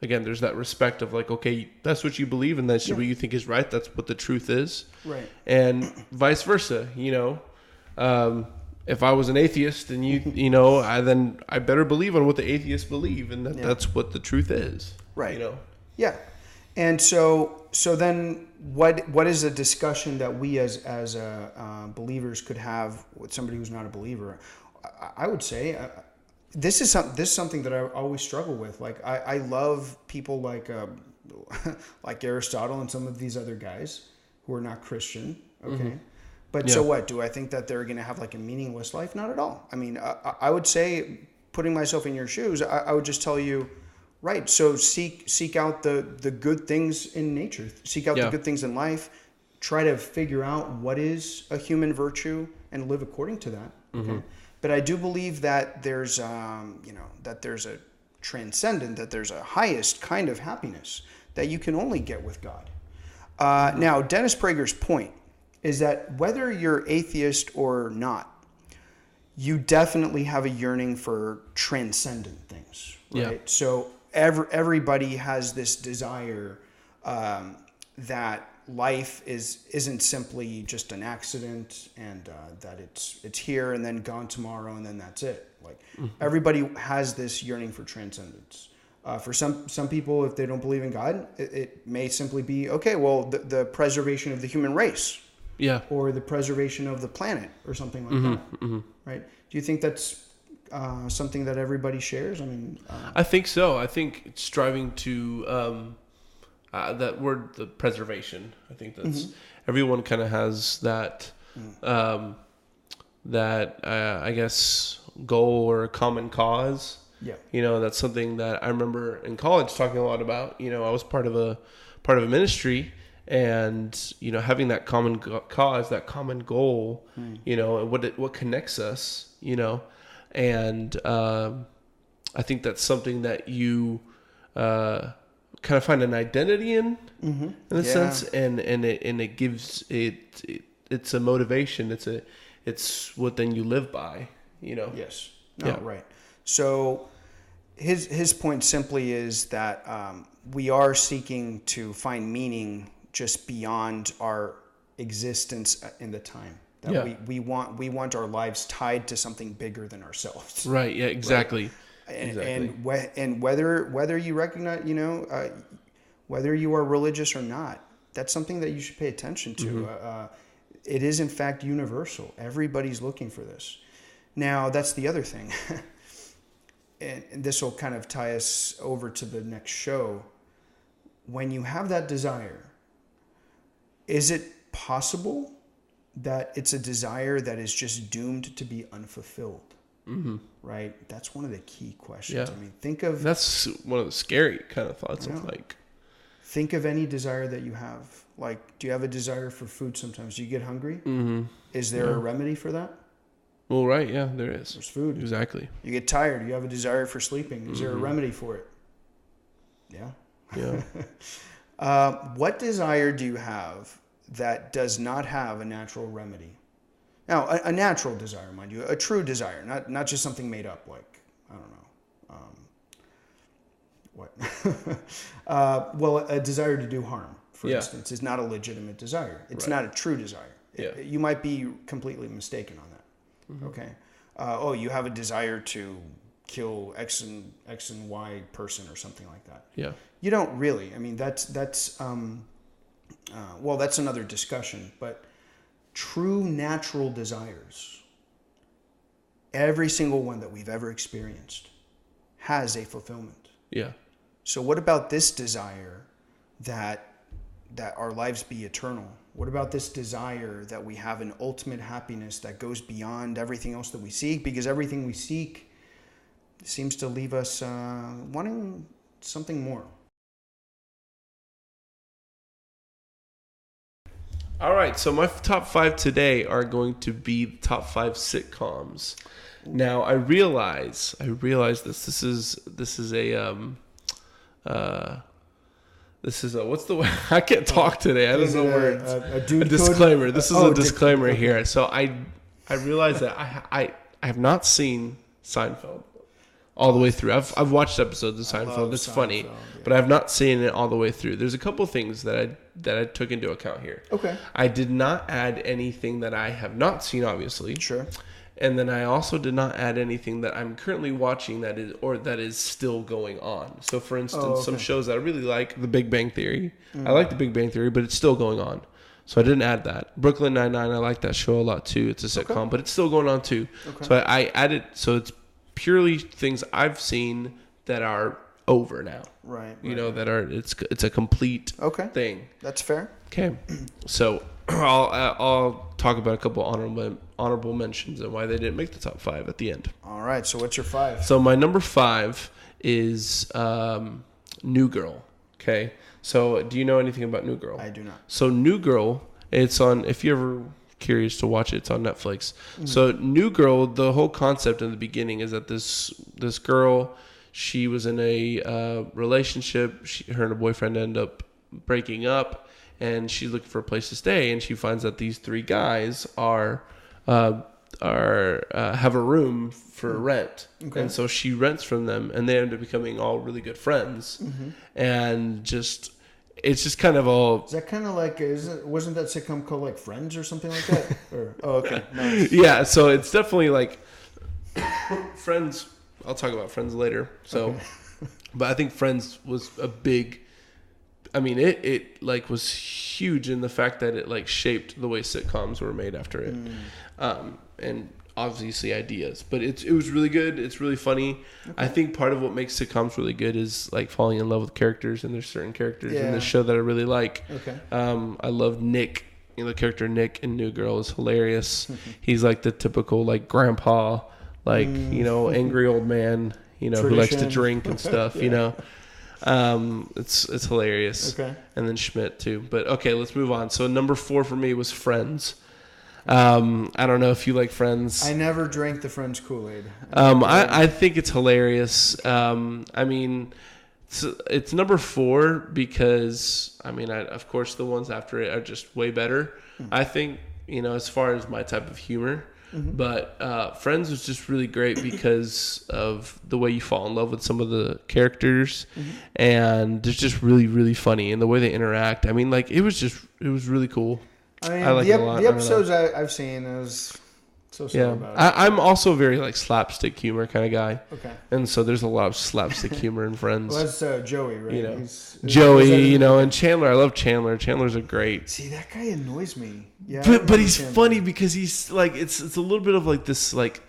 Again, there's that respect of like, okay, that's what you believe and that's what you think is right. That's what the truth is. Right. And vice versa, if I was an atheist and I better believe on what the atheists believe and that's what the truth is. Right. Yeah. And so then what is a discussion that we as believers could have with somebody who's not a believer? I would say, This is something that I always struggle with. Like I love people like like Aristotle and some of these other guys who are not Christian. Okay. Mm-hmm. But Yeah. so what? Do I think that they're going to have like a meaningless life? Not at all. I mean, I would say, putting myself in your shoes, I would just tell you, right. So seek out the good things in nature. Seek out the good things in life. Try to figure out what is a human virtue and live according to that. Okay. Mm-hmm. But I do believe that there's, that there's a transcendent, that there's a highest kind of happiness that you can only get with God. Now, Dennis Prager's point is that whether you're atheist or not, you definitely have a yearning for transcendent things, right? Yeah. So everybody has this desire that life isn't simply just an accident, and that it's here and then gone tomorrow and then that's it. Like everybody has this yearning for transcendence. For some people, if they don't believe in God, it may simply be, okay, well, the preservation of the human race. Yeah. Or the preservation of the planet or something like that. Mm-hmm. Right? Do you think that's something that everybody shares? I mean, I think so. I think striving to that word, the preservation. I think that's everyone kind of has that I guess goal or a common cause. Yeah. That's something that I remember in college talking a lot about. I was part of a ministry. And having that common cause, that common goal, what connects us, and I think that's something that you kind of find an identity in a sense, and it gives it's a motivation. It's what then you live by, Yes. No, right. So his point simply is that we are seeking to find meaning just beyond our existence in the time. That we want our lives tied to something bigger than ourselves. Right. Yeah. Exactly. Right? And whether you recognize, whether you are religious or not, that's something that you should pay attention to. It is in fact universal. Everybody's looking for this. Now that's the other thing, and this will kind of tie us over to the next show. When you have that desire, is it possible that it's a desire that is just doomed to be unfulfilled? Right? That's one of the key questions. Yeah. I mean, think of... That's one of the scary kind of thoughts of Think of any desire that you have. Like, do you have a desire for food sometimes? Do you get hungry? Is there a remedy for that? Well, right. Yeah, there is. There's food. Exactly. You get tired. You have a desire for sleeping. Is there a remedy for it? Yeah. Yeah. What desire do you have that does not have a natural remedy? Now, a natural desire, mind you, a true desire, not just something made up, like, I don't know, what? Well, a desire to do harm, for instance, is not a legitimate desire. It's not a true desire. You might be completely mistaken on that. Okay. You have a desire to kill X and Y person or something like that. Yeah. You don't really. I mean, that's well, that's another discussion. But true natural desires, every single one that we've ever experienced, has a fulfillment. Yeah. So what about this desire that our lives be eternal? What about this desire that we have an ultimate happiness that goes beyond everything else that we seek? Because everything we seek seems to leave us wanting something more. All right, so my top 5 today are going to be the top 5 sitcoms. Now, I realize this. This is a what's the way? I can't talk today. I don't know words. A disclaimer. Code? This is a disclaimer here. So I realize that I have not seen Seinfeld all the way through. I've watched episodes of Seinfeld. It's funny, but I've not seen it all the way through. There's a couple things that I took into account here. Okay. I did not add anything that I have not seen, obviously. Sure. And then I also did not add anything that I'm currently watching that is still going on. So, for instance, some shows that I really like, The Big Bang Theory. I like The Big Bang Theory, but it's still going on. So I didn't add that. Brooklyn Nine-Nine, I like that show a lot too. It's a sitcom, but it's still going on too. Okay. So I added, so it's purely things I've seen that are over now. Right. You know, that are it's a complete thing. That's fair. Okay, so I'll talk about a couple honorable mentions and why they didn't make the top 5 at the end. All right. So what's your 5? So my number 5 is New Girl. Okay, so do you know anything about New Girl? I do not. So New Girl, it's on. If you're ever curious to watch it, it's on Netflix. Mm-hmm. So New Girl, the whole concept in the beginning is that this girl, she was in a relationship. Her and her boyfriend end up breaking up, and she's looking for a place to stay. And she finds that these 3 guys have a room for rent, and so she rents from them, and they end up becoming all really good friends, and it's just kind of all. Is that kind of like? Wasn't that sitcom called like Friends or something like that? Okay, nice. Yeah, so it's definitely like Friends. I'll talk about Friends later. So, but I think Friends was a big. I mean, it like was huge in the fact that it like shaped the way sitcoms were made after it, and obviously ideas. But it was really good. It's really funny. Okay. I think part of what makes sitcoms really good is like falling in love with characters, and there's certain characters in this show that I really like. Okay. I love Nick. You know, the character Nick in New Girl is hilarious. He's like the typical like grandpa, like you know, angry old man. You know, who likes to drink and stuff. You know. It's hilarious. Okay. And then Schmidt too. But okay, let's move on. So number 4 for me was Friends. I don't know if you like Friends. I never drank the Friends Kool-Aid. I think it's hilarious. I mean, it's number 4 because I mean, of course the ones after it are just way better. I think, you know, as far as my type of humor. But Friends was just really great because of the way you fall in love with some of the characters, and it's just really, really funny, and the way they interact. I mean, like it was really cool. I mean, I like it a lot. The episodes I've seen is so about it. I'm also a very like slapstick humor kind of guy. Okay. And so there's a lot of slapstick humor in Friends. Well, that's Joey, right? You know, Joey, you know, and Chandler. I love Chandler. Chandler's a great. See, that guy annoys me. Yeah. But he's funny because he's like it's a little bit of like this like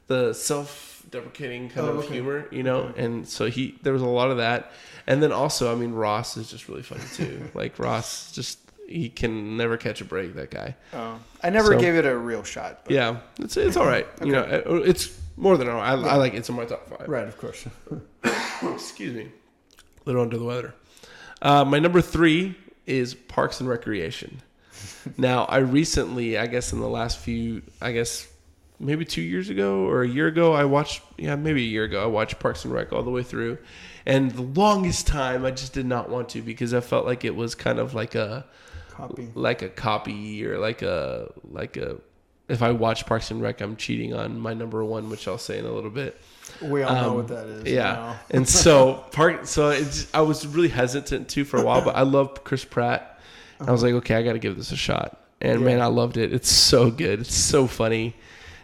the self-deprecating kind of humor, you know, and so there was a lot of that, and then also I mean Ross is just really funny too. Like Ross just. He can never catch a break, that guy. Oh, I never gave it a real shot. But. Yeah, it's all right. Okay. You know, it's more than all right. I like it. It's in my top 5. Right, of course. Excuse me. A little under the weather. My number 3 is Parks and Recreation. Now, I recently, I guess in the last maybe 2 years ago or a year ago, maybe a year ago, I watched Parks and Rec all the way through. And the longest time, I just did not want to because I felt like it was kind of like a copy or like a if I watch Parks and Rec, I'm cheating on my number 1, which I'll say in a little bit. We all know what that is. Yeah. And so I was really hesitant to for a while, but I love Chris Pratt. I was like, okay, I got to give this a shot. And man, I loved it. It's so good. It's so funny.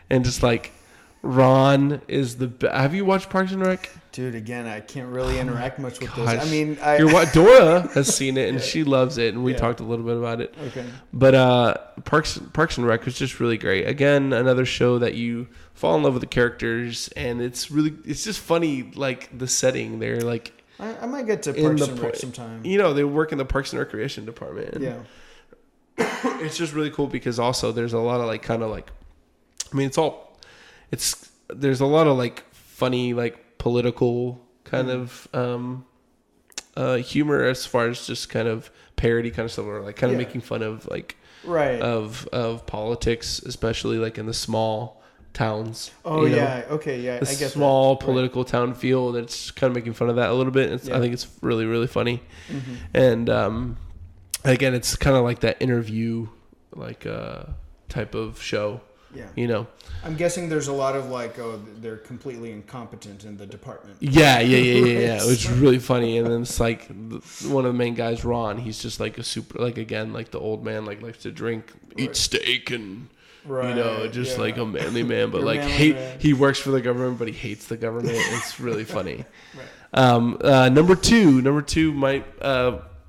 And just like Ron is the best. Have you watched Parks and Rec? Dude, again, I can't really interact much with gosh. those. I mean, Dora has seen it and she loves it, and we talked a little bit about it. Okay. But Parks and Rec was just really great. Again, another show that you fall in love with the characters, and it's just funny, like the setting. They're like, I might get to Parks and Rec sometime. You know, they work in the Parks and Recreation department. And it's just really cool because also there's a lot of like kind of like, I mean, there's a lot of like funny like political kind of humor as far as just kind of parody kind of stuff, or like kind of making fun of like of politics, especially like in the small towns. Oh, you know? Okay, yeah. The I get small that. Political town feel. That's kind of making fun of that a little bit. I think it's really, really funny. And again, it's kind of like that interview like type of show. Yeah. You know, I'm guessing there's a lot of like, they're completely incompetent in the department. Yeah. It was really funny. And then it's like one of the main guys, Ron, he's just like a super, like again, like the old man, like likes to drink, eat steak and, you know, just like a manly man, but like he works for the government, but he hates the government. It's really funny. Number two might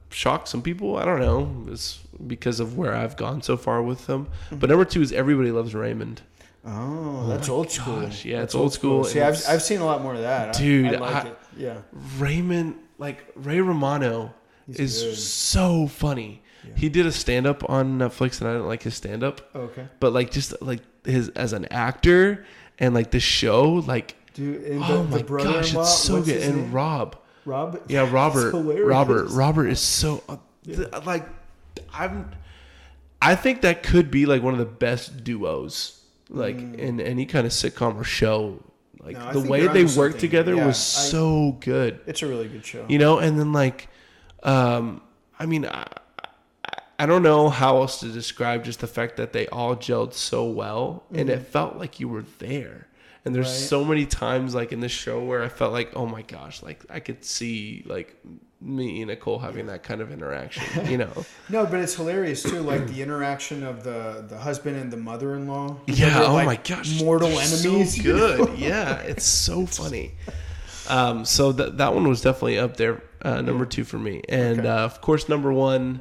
shock some people. I don't know. It's because of where I've gone so far with them. But number 2 is Everybody Loves Raymond. Oh, that's old school. Yeah, it's old school. See, I've seen a lot more of that. Dude, I like it. Yeah. Ray Romano is good. so funny. Yeah. He did a stand-up on Netflix, and I didn't like his stand-up. Okay. But like just like his as an actor and like the show, like dude, and my gosh, it's so good. And name? Rob. Yeah, Robert is so like I think that could be like one of the best duos like in any kind of sitcom or show. Like the way they worked together was so good. It's a really good show. You know, and then like I mean I don't know how else to describe just the fact that they all gelled so well, and it felt like you were there. And there's so many times like in this show where I felt like, oh my gosh, like I could see like me and Nicole having that kind of interaction, you know? No, but it's hilarious too, like the interaction of the husband and the mother-in-law. Yeah, oh my gosh. Mortal enemies. So good. Yeah, it's so funny. So that one was definitely up there, number 2 for me. And of course, number 1,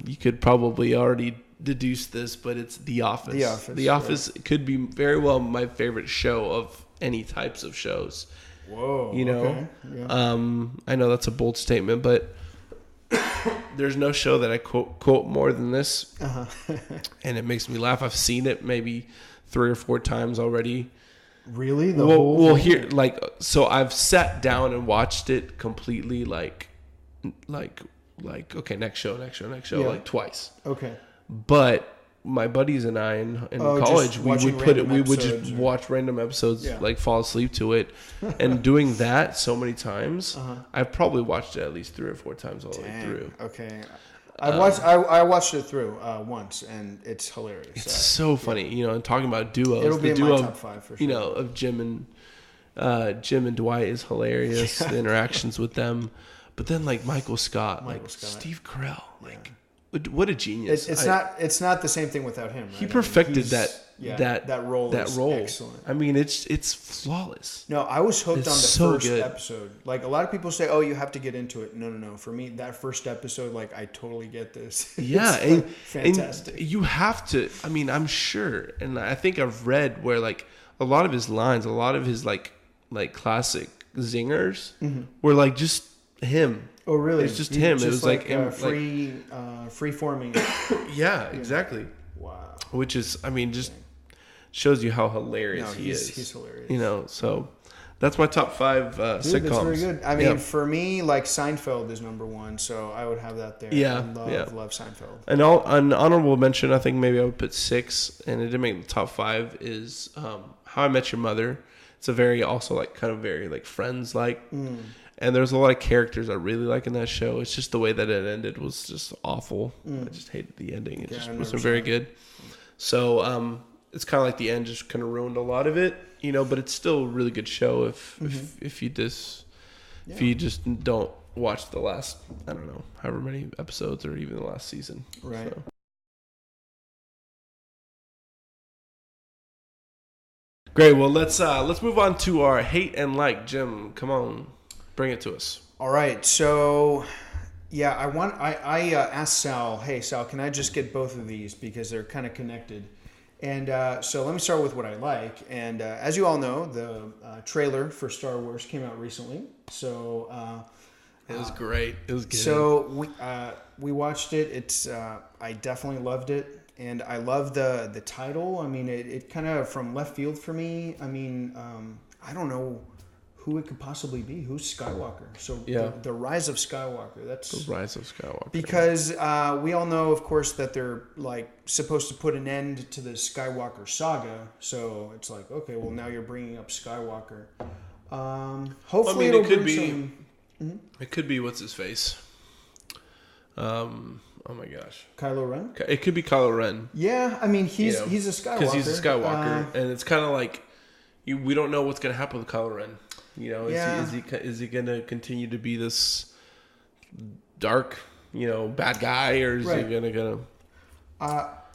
you could probably already deduce this, but it's The Office. The Office could be very well my favorite show of any types of shows. Whoa. You know, okay. Yeah. I know that's a bold statement, but there's no show that I quote more than this, and it makes me laugh. I've seen it maybe 3 or 4 times already. Really? So I've sat down and watched it completely, like okay, next show, like twice. Okay. But my buddies and I in college, we would just watch random episodes, like fall asleep to it. And doing that so many times, I've probably watched it at least 3 or 4 times all the way through. Okay. I watched it through once, and it's hilarious. It's so funny, you know, and talking about duos. It'll be in my top 5 for sure. You know, of Jim and Dwight is hilarious. The interactions with them. But then like Michael Scott, Steve Carell, what a genius! It's not the same thing without him. Right? He perfected that role. Excellent. I mean, it's flawless. No, I was hooked on the first episode. Like a lot of people say, "Oh, you have to get into it." No. For me, that first episode, like I totally get this. Yeah, and fantastic. And you have to. I mean, I'm sure, and I think I've read where like a lot of his lines, a lot of his like classic zingers were like just him. Oh, really? It's just him. It was like free forming. Yeah, exactly. Wow. Which is, I mean, just shows you how hilarious he is. He's hilarious. You know, so that's my top 5 sitcoms. That's very good. I mean, for me, like Seinfeld is number 1, so I would have that there. Yeah, I love Seinfeld. And an honorable mention, I think maybe I would put 6, and it didn't make the top 5, is How I Met Your Mother. It's a very, also like kind of very like Friends-like. And there's a lot of characters I really like in that show. It's just the way that it ended was just awful. I just hated the ending. It just wasn't very good. So it's kind of like the end just kind of ruined a lot of it, you know. But it's still a really good show if you just don't watch the last, I don't know, however many episodes or even the last season. Right. So. Great. Well, let's move on to our hate and like. Jim, come on. Bring it to us. All right. So, yeah, I asked Sal, hey, Sal, can I just get both of these because they're kind of connected? And so let me start with what I like. And as you all know, the trailer for Star Wars came out recently. So it was great. It was good. So we watched it. It's I definitely loved it. And I love the title. I mean, it kind of from left field for me. I mean, I don't know who it could possibly be. Who's Skywalker? So the Rise of Skywalker. That's the Rise of Skywalker. Because we all know, of course, that they're like supposed to put an end to the Skywalker saga. So it's like, okay, well now you're bringing up Skywalker. Hopefully, it could be. It could be what's his face. Oh my gosh, Kylo Ren. It could be Kylo Ren. Yeah, I mean he's a Skywalker because he's a Skywalker, and it's kind of like we don't know what's gonna happen with Kylo Ren. You know, is he going to continue to be this dark, you know, bad guy, or is he going to?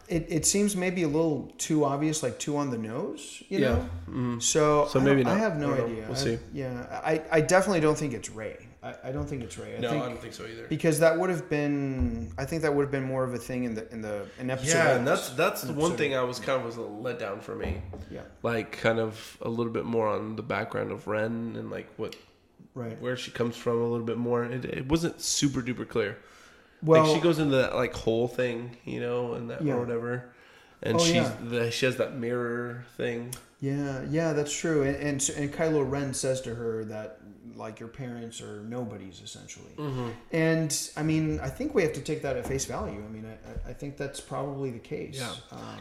It seems maybe a little too obvious, like too on the nose, you know. Mm-hmm. So maybe not. I have no idea. We'll see. I definitely don't think it's Rey. I don't think it's Rey. I don't think so either. Because that would have been, I think that would have been more of a thing in episode. Yeah, and that's the one thing I was kind of was a letdown for me. Yeah. Like kind of a little bit more on the background of Ren and like what where she comes from a little bit more. It wasn't super duper clear. Well, like she goes into that like whole thing, and that or whatever, and she has that mirror thing. Yeah, that's true. And Kylo Ren says to her that like your parents are nobodies essentially. Mm-hmm. And I mean, I think we have to take that at face value. I mean, I think that's probably the case. Yeah.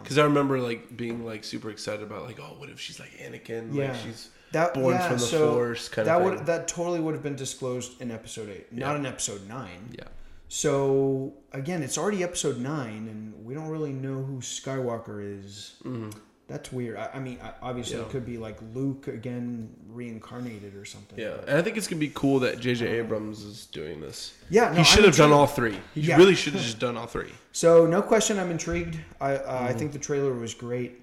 Because I remember like being like super excited about like, oh, what if she's like Anakin? Yeah. Like she's born from the Force kind of thing. That totally would have been disclosed in Episode 8, not in Episode 9. Yeah. So again, it's already Episode 9, and we don't really know who Skywalker is. Mm-hmm. That's weird. I mean, obviously it could be like Luke again reincarnated or something. Yeah, and I think it's gonna be cool that J.J. Abrams is doing this. Yeah, no, he should have done all three. He really should have just done all three. So no question, I'm intrigued. I think the trailer was great,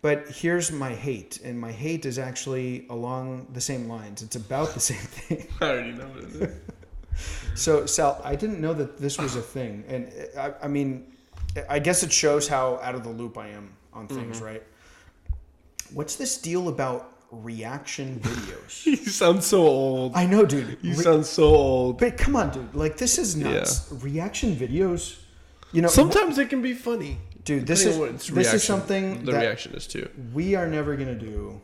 but here's my hate, and my hate is actually along the same lines. It's about the same thing. I already know what it is. So Sal, I didn't know that this was a thing, and I mean, I guess it shows how out of the loop I am on things, right? What's this deal about reaction videos? You sound so old. I know, dude. You sound so old. But come on, dude. Like, this is nuts. Yeah. Reaction videos, sometimes it can be funny. Dude, this is something the reaction is too. We are never going to do.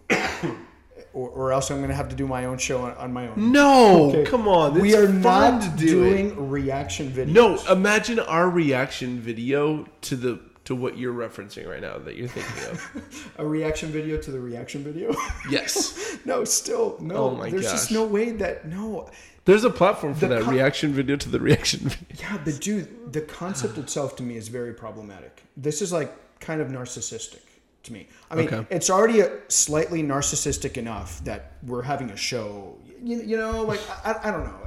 Or else I'm going to have to do my own show on my own. No, come on. We are not doing reaction videos. No, imagine our reaction video to what you're referencing right now that you're thinking of. A reaction video to the reaction video? Yes. No. Oh my There's just no way that, no. There's a platform for that reaction video to the reaction video. Yeah, but dude, the concept itself to me is very problematic. This is like kind of narcissistic to me. I mean, it's already slightly narcissistic enough that we're having a show. Like, I don't know.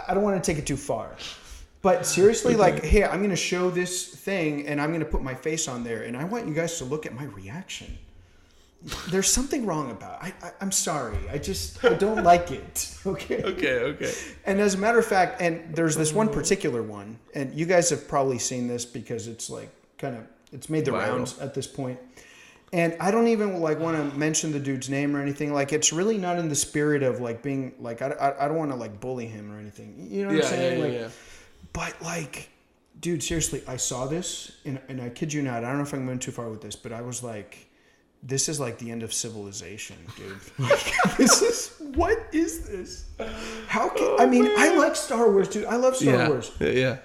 I don't want to take it too far. But seriously, like, hey, I'm going to show this thing and I'm going to put my face on there and I want you guys to look at my reaction. There's something wrong about it. I'm sorry. I don't like it. Okay. Okay. And as a matter of fact, and there's this one particular one, and you guys have probably seen this because it's like it's made the rounds at this point. And I don't even like want to mention the dude's name or anything. Like, it's really not in the spirit of like being like, I don't want to like bully him or anything. You know what I'm saying? Yeah. But like, dude, seriously, I saw this and I kid you not, I don't know if I'm going too far with this, but I was like, this is like the end of civilization, dude. Like, what is this? I like Star Wars, dude. I love Star Wars. Yeah.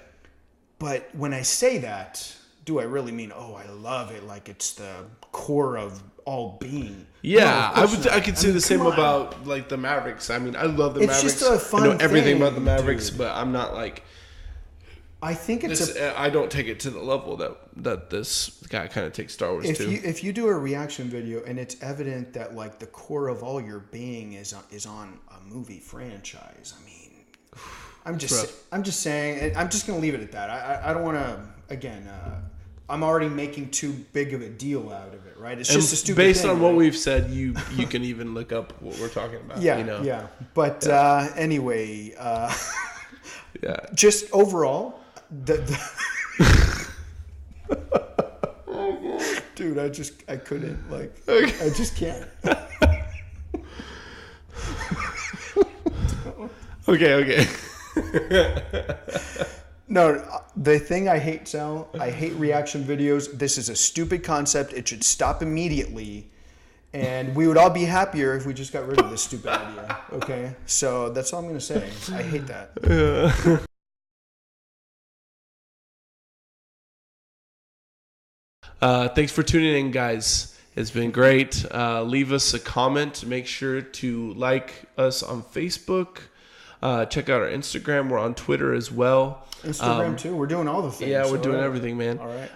But when I say that, do I really mean, I love it, like it's the core of all being? Yeah, no, I could say the same about like the Mavericks. I mean, I love the Mavericks. It's just a fun I know everything thing, about the Mavericks, dude. But I'm not like. I think I don't take it to the level that this guy kind of takes Star Wars to. If you do a reaction video and it's evident that like the core of all your being is on a movie franchise, I mean, I'm just saying, and I'm just gonna leave it at that. I don't want to again. I'm already making too big of a deal out of it, right? It's just a stupid based thing, on what we've said, you can even look up what we're talking about. Yeah. But anyway, just overall, dude, I couldn't like. I just can't. Okay. No, the thing I hate, Sal, I hate reaction videos. This is a stupid concept. It should stop immediately. And we would all be happier if we just got rid of this stupid idea. Okay? So that's all I'm going to say. I hate that. Thanks for tuning in, guys. It's been great. Leave us a comment. Make sure to like us on Facebook. Check out our Instagram. We're on Twitter as well. Instagram too. We're doing all the things. Yeah, we're doing everything, man. All right.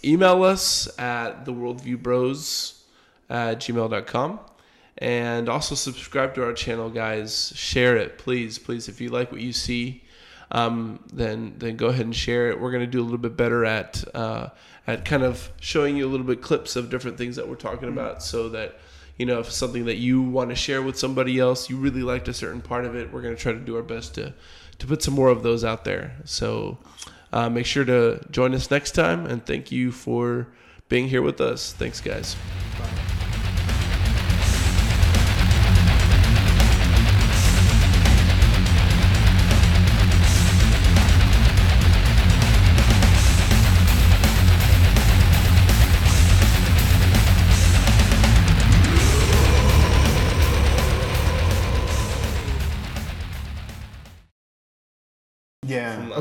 Email us at theworldviewbros@gmail.com. And also subscribe to our channel, guys. Share it, please. If you like what you see, then go ahead and share it. We're going to do a little bit better at kind of showing you a little bit clips of different things that we're talking about, so that, if it's something that you want to share with somebody else, you really liked a certain part of it, we're going to try to do our best to put some more of those out there. So make sure to join us next time, and thank you for being here with us. Thanks, guys. Bye.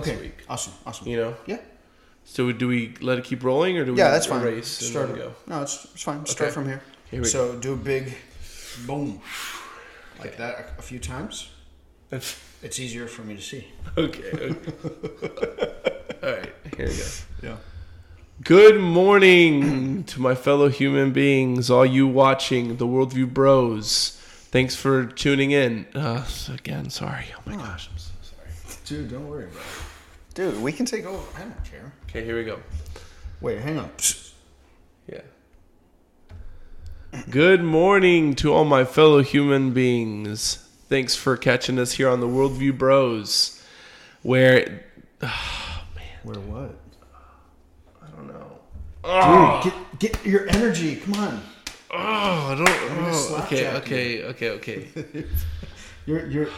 last week. Awesome. You know? Yeah. So do we let it keep rolling, or do we that's fine. erase Start. and then go? No, it's fine. Start from here. Here we so do a big boom. Like that a few times. It's easier for me to see. Okay. All right, here we go. Yeah. Good morning to my fellow human beings, all you watching the Worldview Bros. Thanks for tuning in. Again, sorry. Oh my gosh, I'm so sorry. Dude, don't worry about it. Dude, we can take over. I don't care. Okay, here we go. Wait, hang on. Yeah. Good morning to all my fellow human beings. Thanks for catching us here on the Worldview Bros. Where... Oh, man. Where what? I don't know. Dude, get your energy. Come on. Oh, I don't... Oh, okay. You're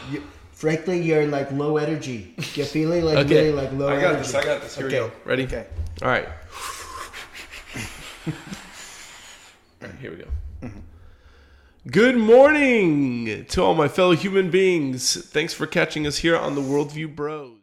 frankly, you're like low energy. You're feeling like really like low energy. I got this. Here we go. Ready? Okay. All right. All right, here we go. Mm-hmm. Good morning to all my fellow human beings. Thanks for catching us here on the Worldview Bros.